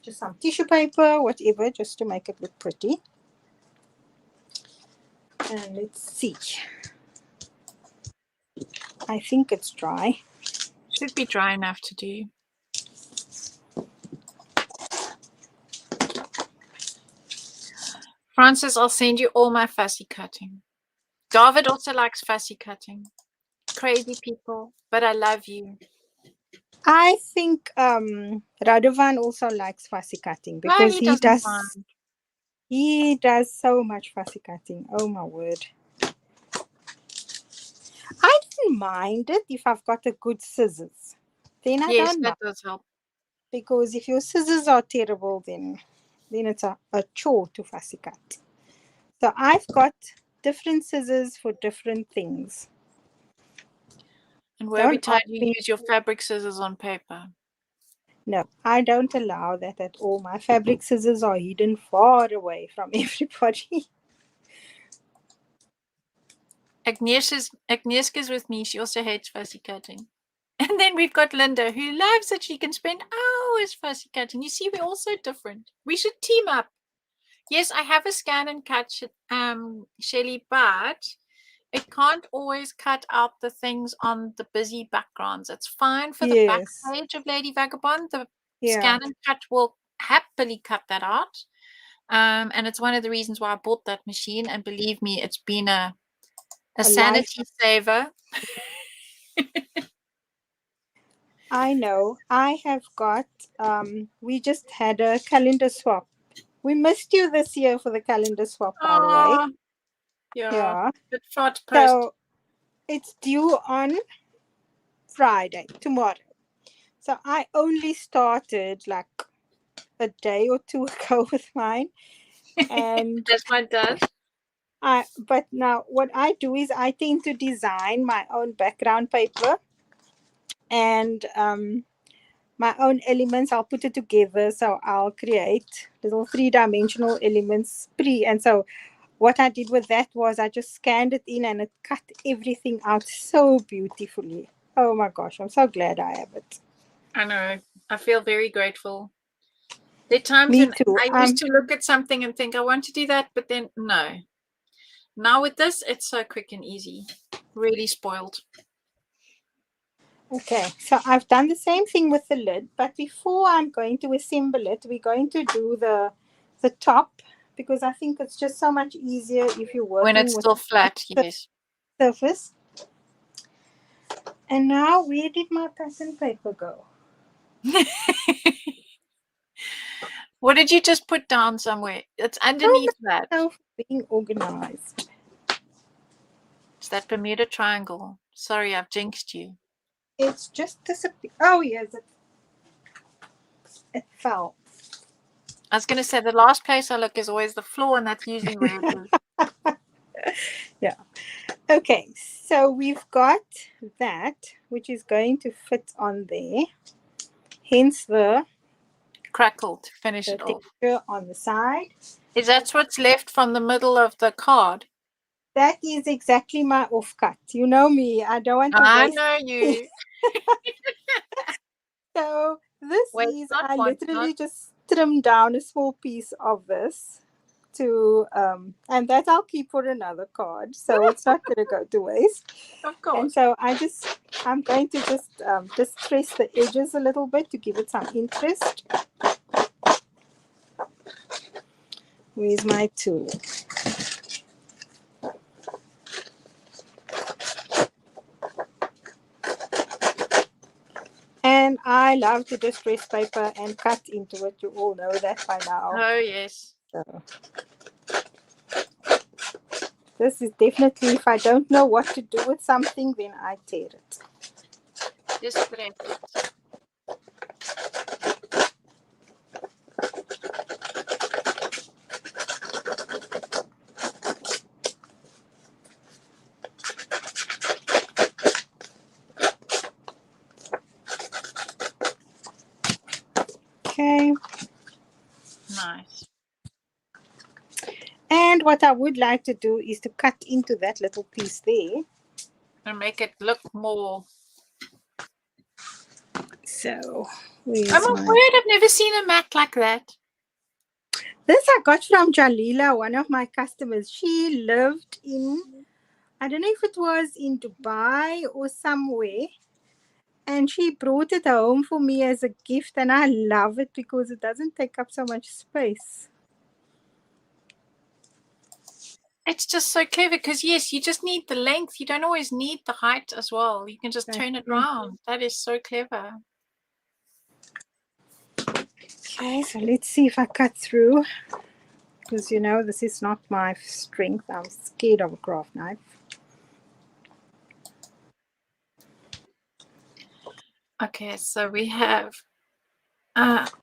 just some tissue paper, whatever, just to make it look pretty. And let's see. I think it's dry. Should be dry enough to do. Francis, I'll send you all my fussy cutting. David also likes fussy cutting. Crazy people, but I love you. I think Radovan also likes fussy cutting because he does so much fussy cutting. Oh my word. I don't mind it if I've got a good scissors. Then I don't mind. Yes, that does help. Because if your scissors are terrible, then it's a chore to fussy cut. So I've got different scissors for different things. And every time you use your fabric scissors on paper. No, I don't allow that at all. My fabric scissors are hidden far away from everybody. Agnieszka's with me. She also hates fussy cutting. And then we've got Linda, who loves that she can spend hours fussy cutting. You see, we're all so different. We should team up. Yes, I have a scan and cut, Shelley, but it can't always cut out the things on the busy backgrounds. It's fine for the back page of Lady Vagabond. The scan and cut will happily cut that out. And it's one of the reasons why I bought that machine. And believe me, it's been a sanity saver. I know. I have got, we just had a calendar swap. We missed you this year for the calendar swap, by the way. Yeah. So it's due on Friday, tomorrow. So I only started like a day or two ago with mine. And as mine does. But now what I do is I tend to design my own background paper and my own elements. I'll put it together. So I'll create little 3-dimensional elements and so what I did with that was I just scanned it in and it cut everything out so beautifully. Oh my gosh, I'm so glad I have it. I know. I feel very grateful. There are times when I used to look at something and think I want to do that, but then no. Now with this, it's so quick and easy. Really spoiled. Okay, so I've done the same thing with the lid, but before I'm going to assemble it, we're going to do the top because I think it's just so much easier if you're working when it's still flat, yes. Surface. And now, where did my pattern paper go? What did you just put down somewhere? It's underneath that. Being organized. It's that Bermuda Triangle. Sorry, I've jinxed you. It's just disappeared. Oh, yes. It fell. I was going to say the last place I look is always the floor, and that's usually where it is. Yeah. Okay, so we've got that, which is going to fit on there. Hence the crackle to finish it off on the side. Is that what's left from the middle of the card? that is exactly my offcut. You know me. I don't want to I waste. know you. So this Wait, is, not I one. literally just trimmed down a small piece of this to, and that I'll keep for another card. So it's not going to go to waste. Of And course. so I'm going to just press the edges a little bit to give it some interest. Where's my tool? And I love to distress paper and cut into it. You all know that by now. Oh, yes. So this is definitely, if I don't know what to do with something, then I tear it. Just press it. Okay. Nice. And what I would like to do is to cut into that little piece there. And make it look more. So, I'm a word. I've never seen a mat like that. This I got from Jalila, one of my customers. She lived in, I don't know if it was in Dubai or somewhere. And she brought it home for me as a gift. And I love it because it doesn't take up so much space. It's just so clever because, yes, you just need the length. You don't always need the height as well. You can just turn it around. That is so clever. Okay, so let's see if I cut through. Because, you know, this is not my strength. I'm scared of a craft knife. Okay, so we have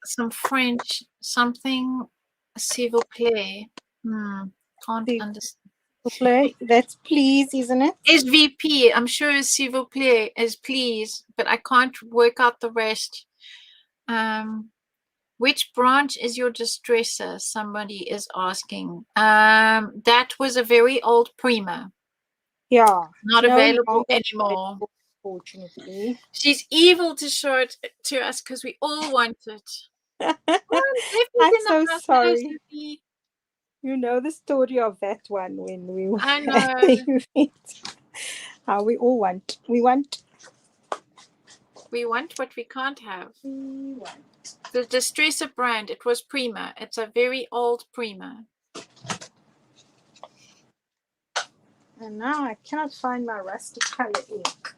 some French, something, s'il vous plaît. Can't understand. That's please, isn't it? SVP, I'm sure s'il vous plaît is please, but I can't work out the rest. Which branch is your distresser? Somebody is asking. That was a very old Prima. Yeah. Not available anymore. Unfortunately. She's evil to show it to us because we all want it. I'm so sorry. You know the story of that one when we were I know. at the event. How we all want. We want what we can't have. We want. The distresser brand, it was Prima. It's a very old Prima. And now I cannot find my rusty color ink.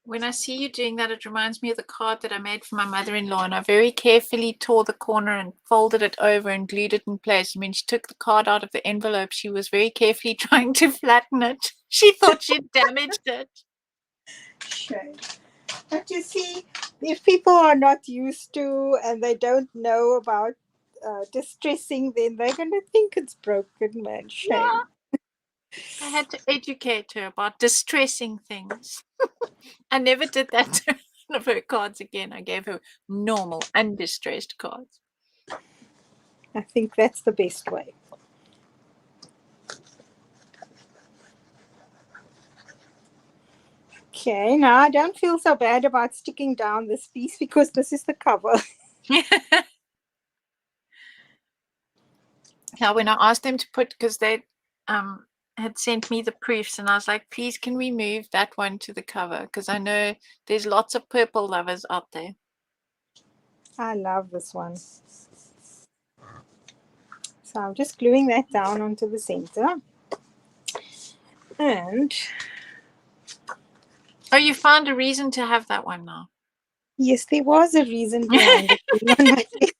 When I see you doing that, it reminds me of the card that I made for my mother-in-law, and I very carefully tore the corner and folded it over and glued it in place. And when she took the card out of the envelope, she was very carefully trying to flatten it. She thought she'd damaged it. Shame. But you see, if people are not used to and they don't know about distressing, then they're going to think it's broken, man. Shame. Yeah. I had to educate her about distressing things. I never did that to one of her cards again. I gave her normal, undistressed cards. I think that's the best way. Okay, now I don't feel so bad about sticking down this piece because this is the cover. Yeah, when I asked them to put, because they had sent me the proofs, and I was like, please, can we move that one to the cover? Because I know there's lots of purple lovers out there. I love this one. So I'm just gluing that down onto the center. And oh, you found a reason to have that one now? Yes, there was a reason behind it.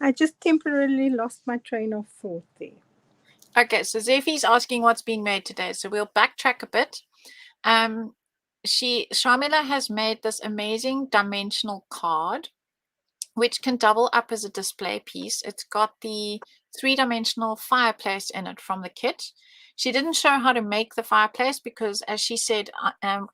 I just temporarily lost my train of thought there. Okay, so Zephy's asking what's being made today. So we'll backtrack a bit. Shamela has made this amazing dimensional card, which can double up as a display piece. It's got the three-dimensional fireplace in it from the kit. She didn't show how to make the fireplace because, as she said,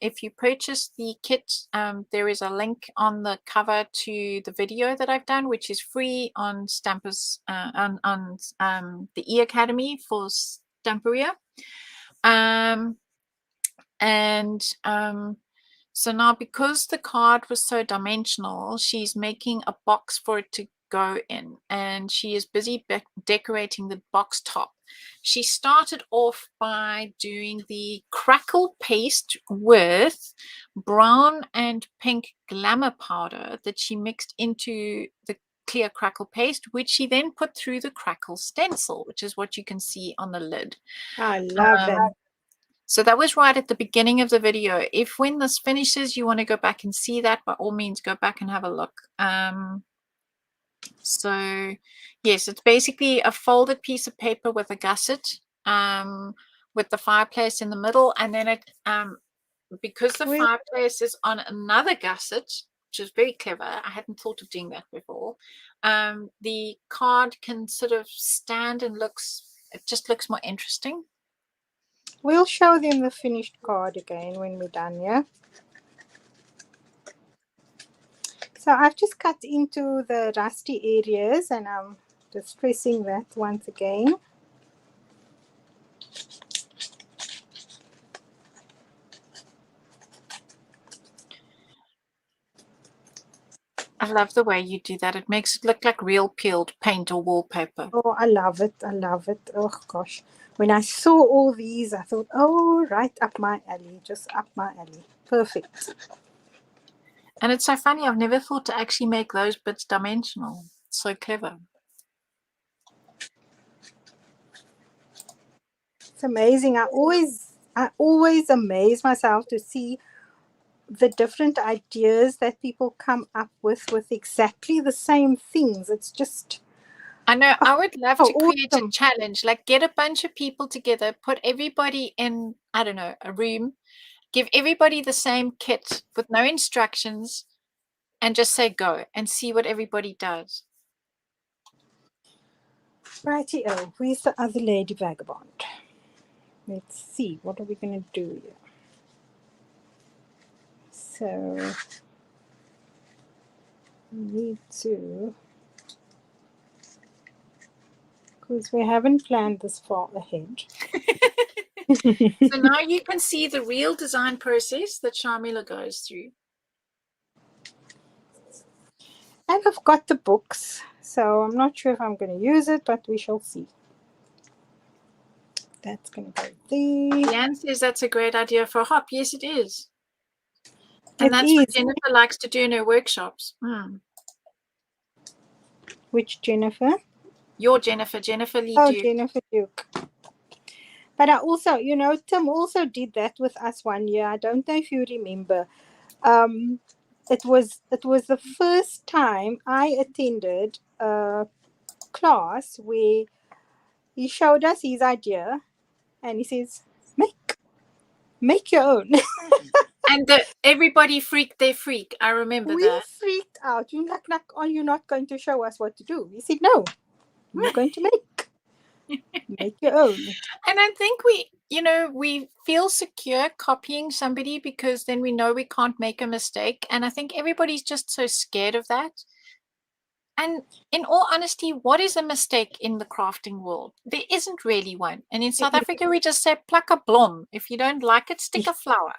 if you purchase the kit, there is a link on the cover to the video that I've done, which is free on Stampers on the E-Academy for Stamperia. So now, because the card was so dimensional, she's making a box for it to go in, and she is busy decorating the box top. She started off by doing the crackle paste with brown and pink glamour powder that she mixed into the clear crackle paste, which she then put through the crackle stencil, which is what you can see on the lid. I love it. So that was right at the beginning of the video. If when this finishes, you want to go back and see that, by all means, go back and have a look. So yes, it's basically a folded piece of paper with a gusset, with the fireplace in the middle, and then it, because the fireplace is on another gusset, which is very clever. I hadn't thought of doing that before. The card can sort of stand and it just looks more interesting. We'll show them the finished card again when we're done, yeah? So I've just cut into the rusty areas, and I'm just pressing that once again. I love the way you do that. It makes it look like real peeled paint or wallpaper. Oh, I love it. I love it. Oh, gosh. When I saw all these, I thought, oh, right up my alley. Just up my alley. Perfect. And it's so funny. I've never thought to actually make those bits dimensional. It's so clever. It's amazing. I always amaze myself to see the different ideas that people come up with exactly the same things. It's just... I know. I would love to create a challenge, like get a bunch of people together, put everybody in, I don't know, a room, give everybody the same kit with no instructions, and just say go and see what everybody does. Righty-o. Where's the other lady vagabond? Let's see. What are we going to do here? So we need to... because we haven't planned this far ahead. So now you can see the real design process that Shamela goes through. And I've got the books, so I'm not sure if I'm going to use it, but we shall see. That's going to go there. Leanne says that's a great idea for a hop. Yes, it is. And that's what Jennifer likes to do in her workshops. Which Jennifer? Your Jennifer, Jennifer Lee Oh, Duke. Jennifer Duke. But I also, you know, Tim also did that with us one year. I don't know if you remember. It was the first time I attended a class where he showed us his idea, and he says, make your own. And everybody freaked their freak. I remember that. We freaked out. You're like, are you not going to show us what to do? He said, no, you're going to make your own. And I think we feel secure copying somebody because then we know we can't make a mistake. And I think everybody's just so scared of that. And in all honesty, what is a mistake in the crafting world? There isn't really one. And in South Africa, we just say pluck a blom. If you don't like it, stick a flower.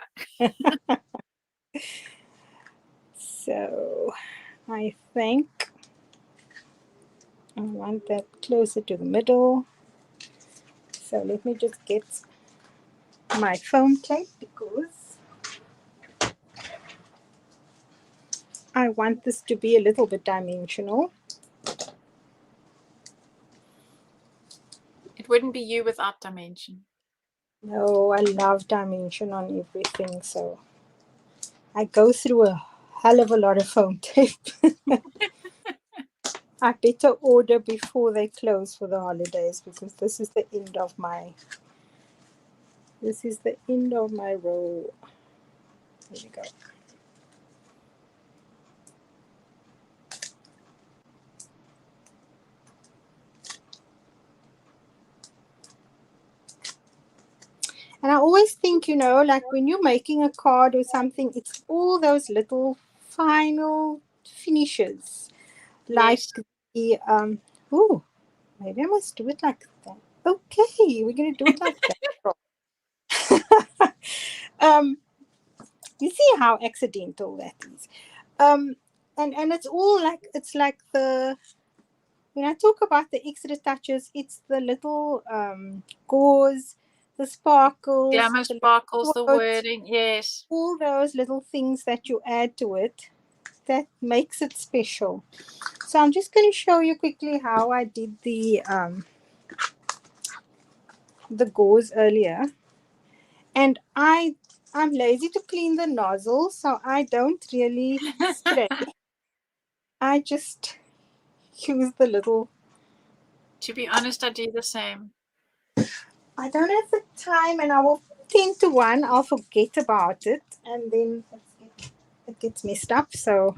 So I think I want that closer to the middle. So let me just get my foam tape because I want this to be a little bit dimensional. It wouldn't be you without dimension. No, I love dimension on everything. So I go through a hell of a lot of foam tape. I better order before they close for the holidays because this is the end of my roll. There we go. And I always think, you know, like when you're making a card or something, it's all those little final finishes. Like Yes. the, ooh, maybe I must do it like that. Okay, we're going to do it like that. You see how accidental that is. And it's all like, it's like the, when I talk about the extra touches, it's the little gauze, the sparkles, Glamour the Sparkles, little the quotes, wording. Yes. all those little things that you add to it that makes it special. So I'm just going to show you quickly how I did the gauze earlier. And I'm lazy to clean the nozzle, so I don't really spray. I just use the little. To be honest, I do the same. I don't have the time, and I will 10 to 1, I'll forget about it, and then it gets messed up. So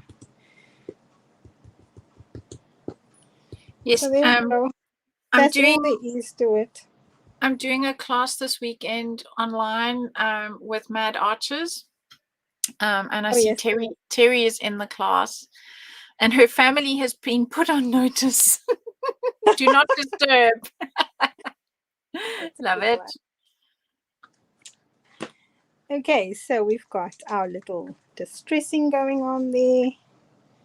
Yes. there you go. I'm That's doing all there is to it. I'm doing a class this weekend online with Mad Archers. And I Oh, see yes. Terry is in the class, and her family has been put on notice. Do not disturb. That's a Love good it. one. Okay, so we've got our little distressing going on there.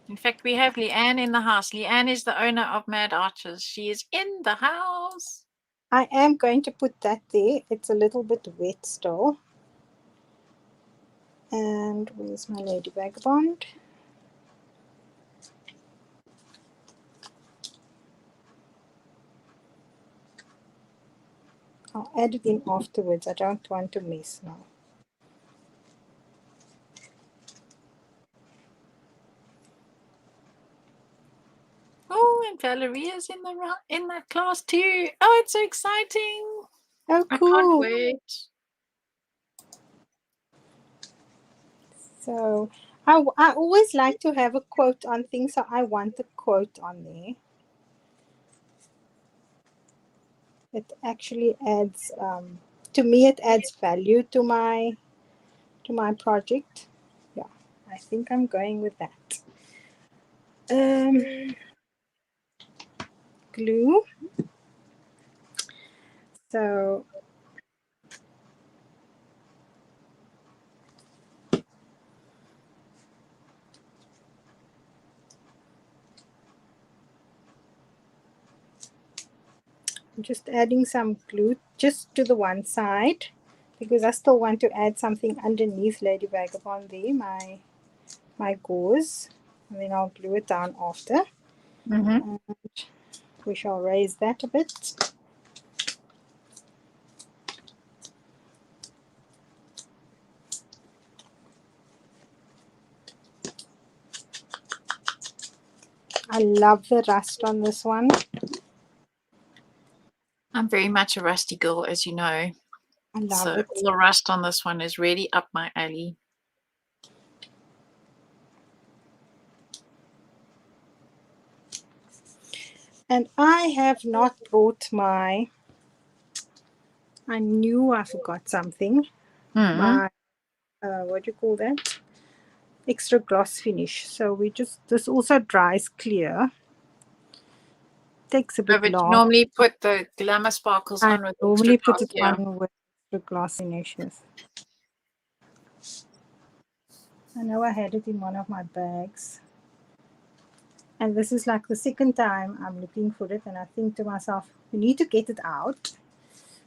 In fact, we have Leanne in the house. Leanne is the owner of Mad Archers. She is in the house. I am going to put that there. It's a little bit wet still. And where's my Lady Vagabond? I'll add it in afterwards. I don't want to mess now. Oh, and Valeria's in that class too. Oh, it's so exciting. Oh, I cool. can't wait. So I always like to have a quote on things, so I want a quote on there. It actually adds, to me, it adds value to my project. Yeah, I think I'm going with that. Glue. So I'm just adding some glue just to the one side because I still want to add something underneath Lady Vagabond there, my gauze, and then I'll glue it down after. And we shall raise that a bit. I love the rust on this one. I'm very much a rusty girl, as you know. I love it. All the rust on this one is really up my alley. And I have not brought I knew I forgot something. My, what do you call that? Extra gloss finish. So this also dries clear. Takes a bit long. You normally put the Glamour Sparkles on with normally extra put gloss, it on with extra gloss finishes. I know I had it in one of my bags. And this is like the second time I'm looking for it, and I think to myself, we need to get it out.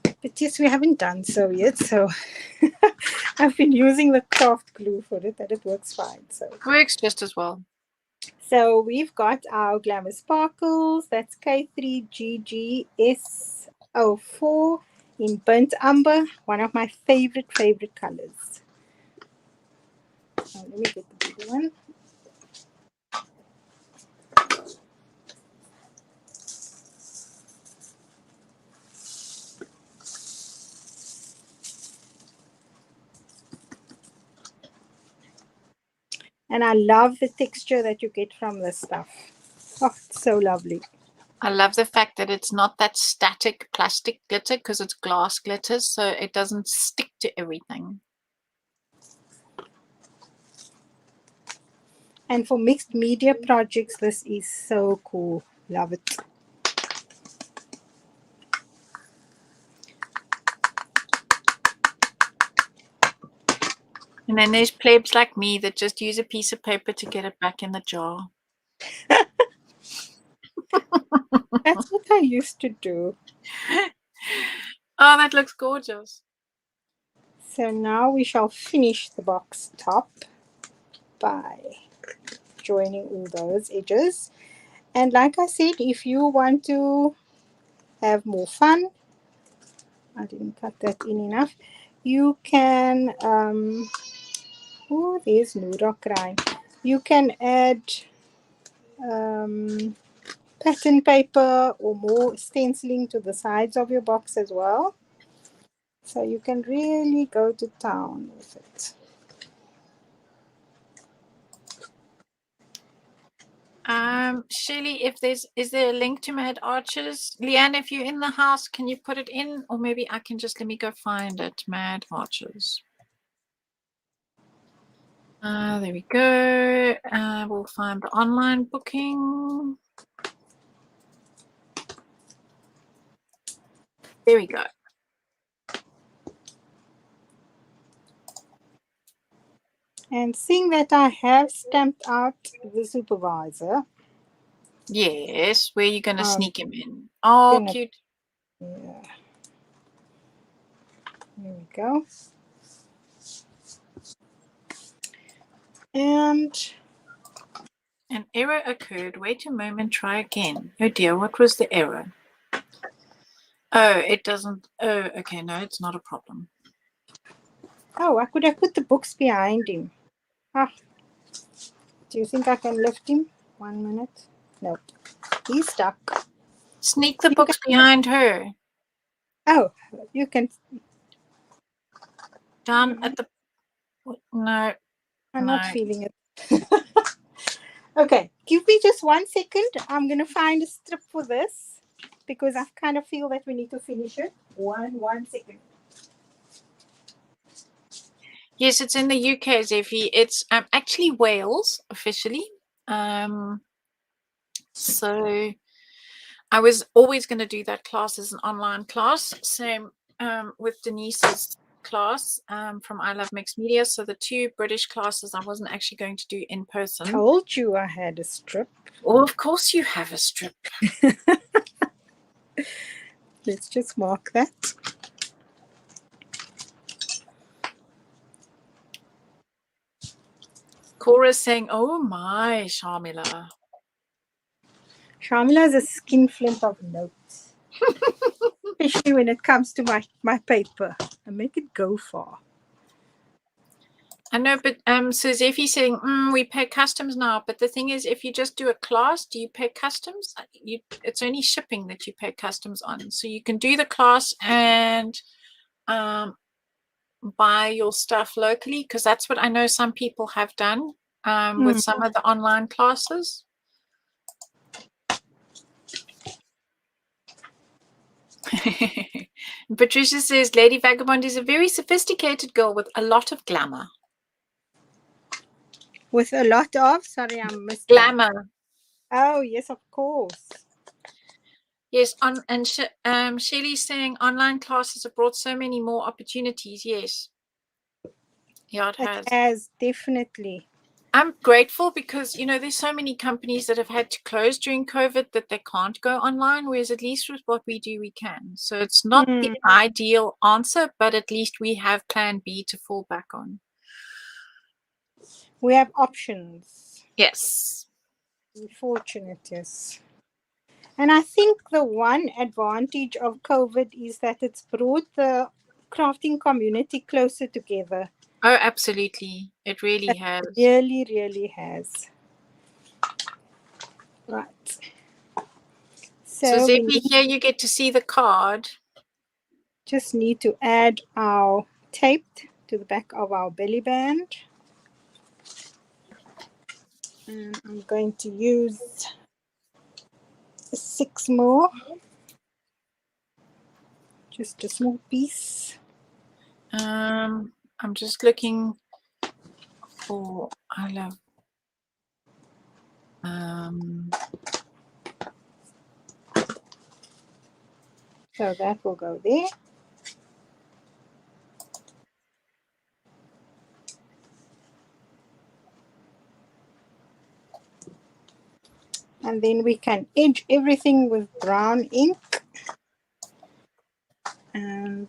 But yes, we haven't done so yet. So I've been using the craft glue for it, and it works fine. So works just as well. So we've got our Glamour Sparkles. That's K3GGS04 in burnt umber, one of my favorite colors. Let me get the bigger one. And I love the texture that you get from this stuff. Oh, it's so lovely. I love the fact that it's not that static plastic glitter because it's glass glitter, so it doesn't stick to everything. And for mixed media projects, this is so cool. Love it. And then there's plebs like me that just use a piece of paper to get it back in the jar. That's what I used to do. Oh, that looks gorgeous. So now we shall finish the box top by joining all those edges. And like I said, if you want to have more fun, I didn't cut that in enough, you can, oh, there's Noora crying. You can add pattern paper or more stenciling to the sides of your box as well. So you can really go to town with it. Shirley, is there a link to Mad Archers? Leanne, if you're in the house, can you put it in? Or maybe I can just, let me go find it. Mad Archers. There we go. We'll find the online booking. There we go. And seeing that I have stamped out the supervisor. Yes, where are you going to sneak him in? Oh, cute. Yeah. There we go. And an error occurred. Wait a moment, try again. Oh dear, what was the error? Oh, it doesn't. Oh, okay, no, it's not a problem. Oh, I could have put the books behind him. Ah, do you think I can lift him? 1 minute. Nope. He's stuck. Sneak the books behind her. Oh, you can. Down at the. No. I'm not feeling it. Okay, give me just 1 second. I'm going to find a strip for this because I kind of feel that we need to finish it. One second. Yes, it's in the UK, Zeffie. It's actually Wales officially. So I was always going to do that class as an online class. Same with Denise's class from I Love Mixed Media. So the 2 British classes I wasn't actually going to do in person. Told you I had a strip. Oh, of course you have a strip. Let's just mark that. Cora's saying, oh my, Shamela. Shamela is a skinflint of notes. Especially when it comes to my paper. I make it go far. I know, but so Zeffie's saying, we pay customs now. But the thing is, if you just do a class, do you pay customs? It's only shipping that you pay customs on. So you can do the class and buy your stuff locally, because that's what I know some people have done with some of the online classes. Patricia says, Lady Vagabond is a very sophisticated girl with a lot of glamour. With a lot of, sorry, I missed glamour. That. Oh, yes, of course. Yes, Shelley's saying online classes have brought so many more opportunities. Yes. Yeah, it has. It has, definitely. I'm grateful because, there's so many companies that have had to close during COVID that they can't go online, whereas at least with what we do, we can. So it's not the ideal answer, but at least we have plan B to fall back on. We have options. Yes. We're fortunate, yes. And I think the one advantage of COVID is that it's brought the crafting community closer together. Oh, absolutely. It really has. It really, really has. Right. So Zeffie, here you get to see the card. Just need to add our tape to the back of our belly band. And I'm going to use a 6 mix more. Just a small piece. I'm just looking for I love. So that will go there. And then we can edge everything with brown ink. And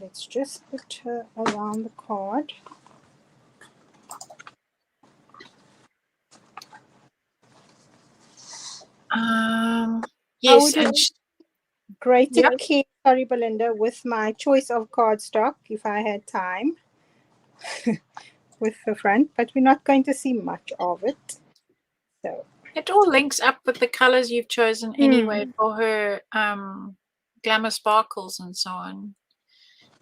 let's just put her around the card. Yes, and greater care, sorry, Belinda, with my choice of cardstock if I had time with the front, but we're not going to see much of it. So it all links up with the colors you've chosen anyway for her Glamour Sparkles and so on.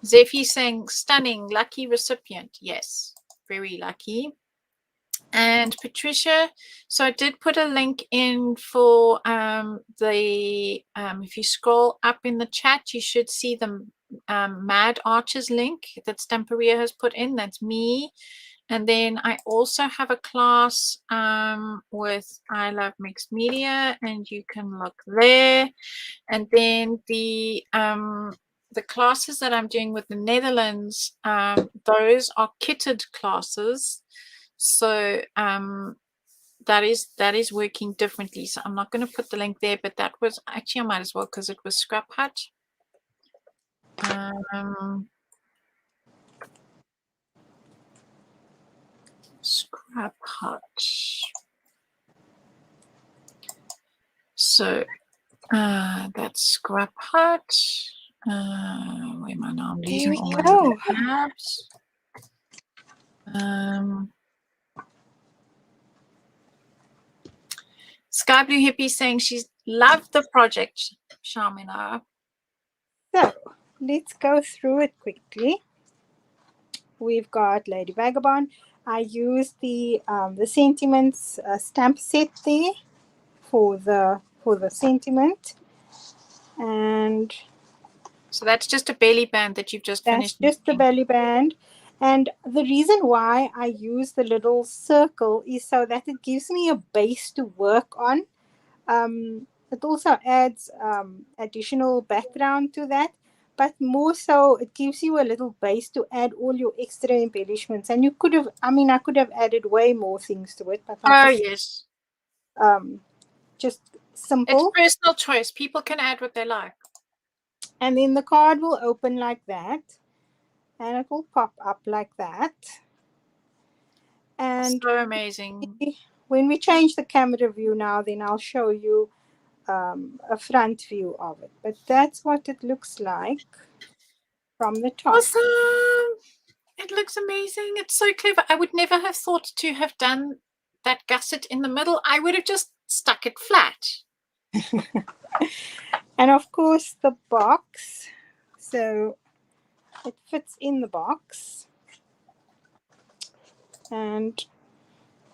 Zephy's saying stunning, lucky recipient. Yes, very lucky. And Patricia, so I did put a link in for if you scroll up in the chat, you should see the Mad Archers link that Stamperia has put in. That's me. And then I also have a class with I Love Mixed Media, and you can look there. And then the classes that I'm doing with the Netherlands, those are kitted classes. So that is working differently. So I'm not going to put the link there, but that was actually I might as well because it was Scrap Hut. Scrap Hut. So that's Scrap Hut. Where am I now? I'm losing all my tabs. Sky Blue Hippie saying she's loved the project, Shamela. So let's go through it quickly. We've got Lady Vagabond. I used the sentiments stamp set there for the sentiment, and so that's just a belly band that you've just finished. That's just the belly band. And the reason why I use the little circle is so that it gives me a base to work on. It also adds additional background to that, but more so it gives you a little base to add all your extra embellishments. And you could have, I could have added way more things to it. But yes. Just simple. It's personal choice. People can add what they like. And then the card will open like that. And it will pop up like that. And so amazing. When we change the camera view now, then I'll show you a front view of it. But that's what it looks like from the top. Awesome! It looks amazing. It's so clever. I would never have thought to have done that gusset in the middle. I would have just stuck it flat. And of course the box. So it fits in the box. And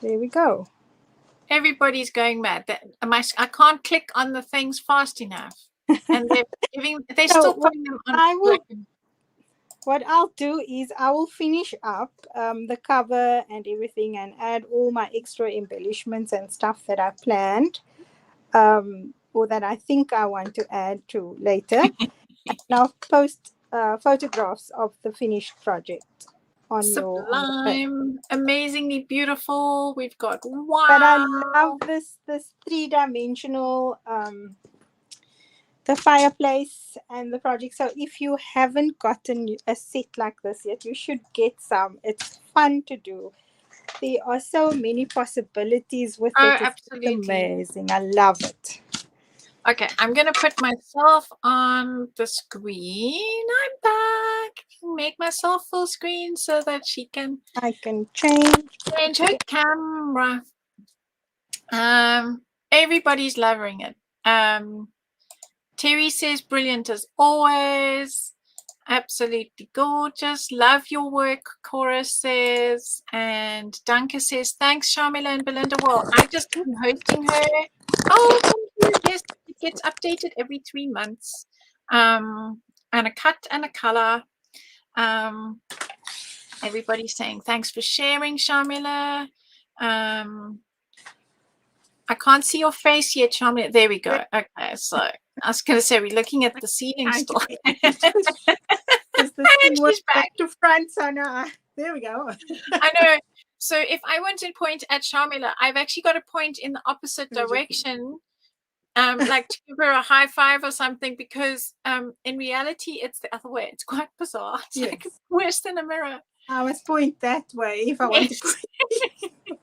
there we go. Everybody's going mad. I can't click on the things fast enough. And they're still putting them on. What I'll do is I will finish up the cover and everything and add all my extra embellishments and stuff that I planned or that I think I want to add to later. And I'll post photographs of the finished project on Sublime, amazingly beautiful. We've got wow. But I love this 3-dimensional the fireplace and the project. So if you haven't gotten a set like this yet, you should get some. It's fun to do. There are so many possibilities with it. It's absolutely amazing. I love it. Okay, I'm going to put myself on the screen. I'm back. Make myself full screen so that I can change her camera. Everybody's loving it. Terry says brilliant as always. Absolutely gorgeous. Love your work, Cora says. And Duncan says, thanks, Shamela and Belinda. Well, I just been hosting her. Oh, thank yes, it gets updated every 3 months. And a cut and a color. Everybody's saying thanks for sharing, Shamela. I can't see your face yet, Shamela. There we go. Okay, so I was going to say we're looking at the ceiling store. Because this thing was back to front, so now there we go. I know. So if I want to point at Shamela, I've actually got to point in the opposite direction, like to give her a high five or something, because in reality it's the other way. It's quite bizarre. It's like worse than a mirror. I must point that way if I want to point.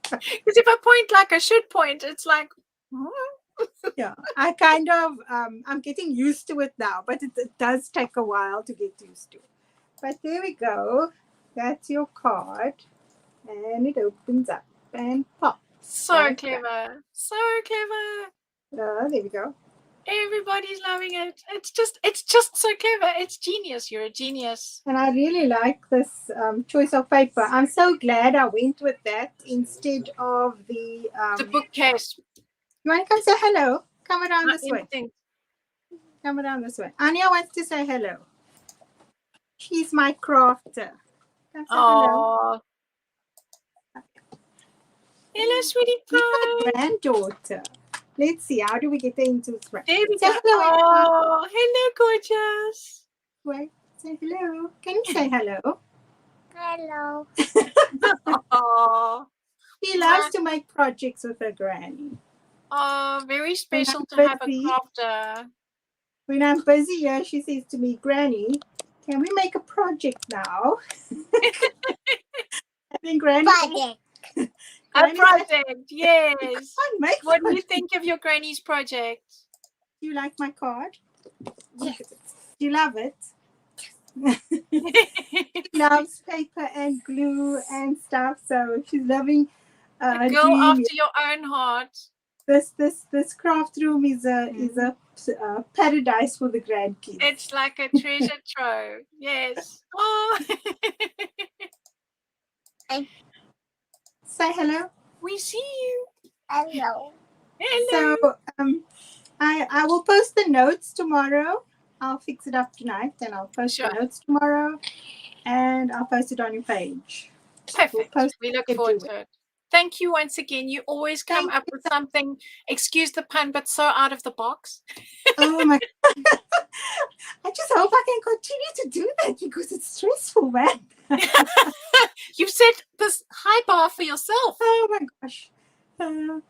Because if I point like I should point, it's like yeah, I kind of I'm getting used to it now, but it does take a while to get used to. But there we go. That's your card, and it opens up and pops. So clever, so clever. There we go. Everybody's loving it. It's just so clever. It's genius. You're a genius. And I really like this choice of paper. I'm so glad I went with that instead of the bookcase. You want to come say hello? Come around this way. Come around this way. Anya wants to say hello. She's my crafter. Come say hello. Hello, sweetie pie. My granddaughter. Let's see. How do we get her into this frame? There we go. Oh, hello, gorgeous. Wait. Say hello. Can you say hello? Hello. Oh. She loves to make projects with her granny. Oh, very special to have a crafter. When I'm busy here, she says to me, Granny, can we make a project now? I think Granny. Project. A project, yes. What do you project. think of your granny's project? Do you like my card? Yes. Do you love it? She loves paper and glue and stuff, so she's loving a girl after your own heart. This craft room is a paradise for the grandkids. It's like a treasure trove. Yes. Oh. Say hello. We see you. Hello. Hello. So I will post the notes tomorrow. I'll fix it up tonight and I'll post the notes tomorrow, and I'll post it on your page. Perfect. We look forward to it. Thank you once again. You always come up with something, excuse the pun, but so out of the box. Oh my God. I just hope I can continue to do that because it's stressful, man. You've set this high bar for yourself. Oh my gosh. Well,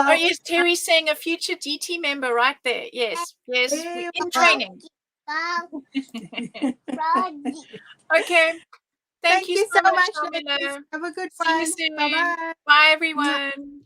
oh yes, Terry's saying a future DT member right there. Yes, yes, in training. Okay. Thank you so much, Shamela. Have a good one. Bye-bye. Bye, everyone.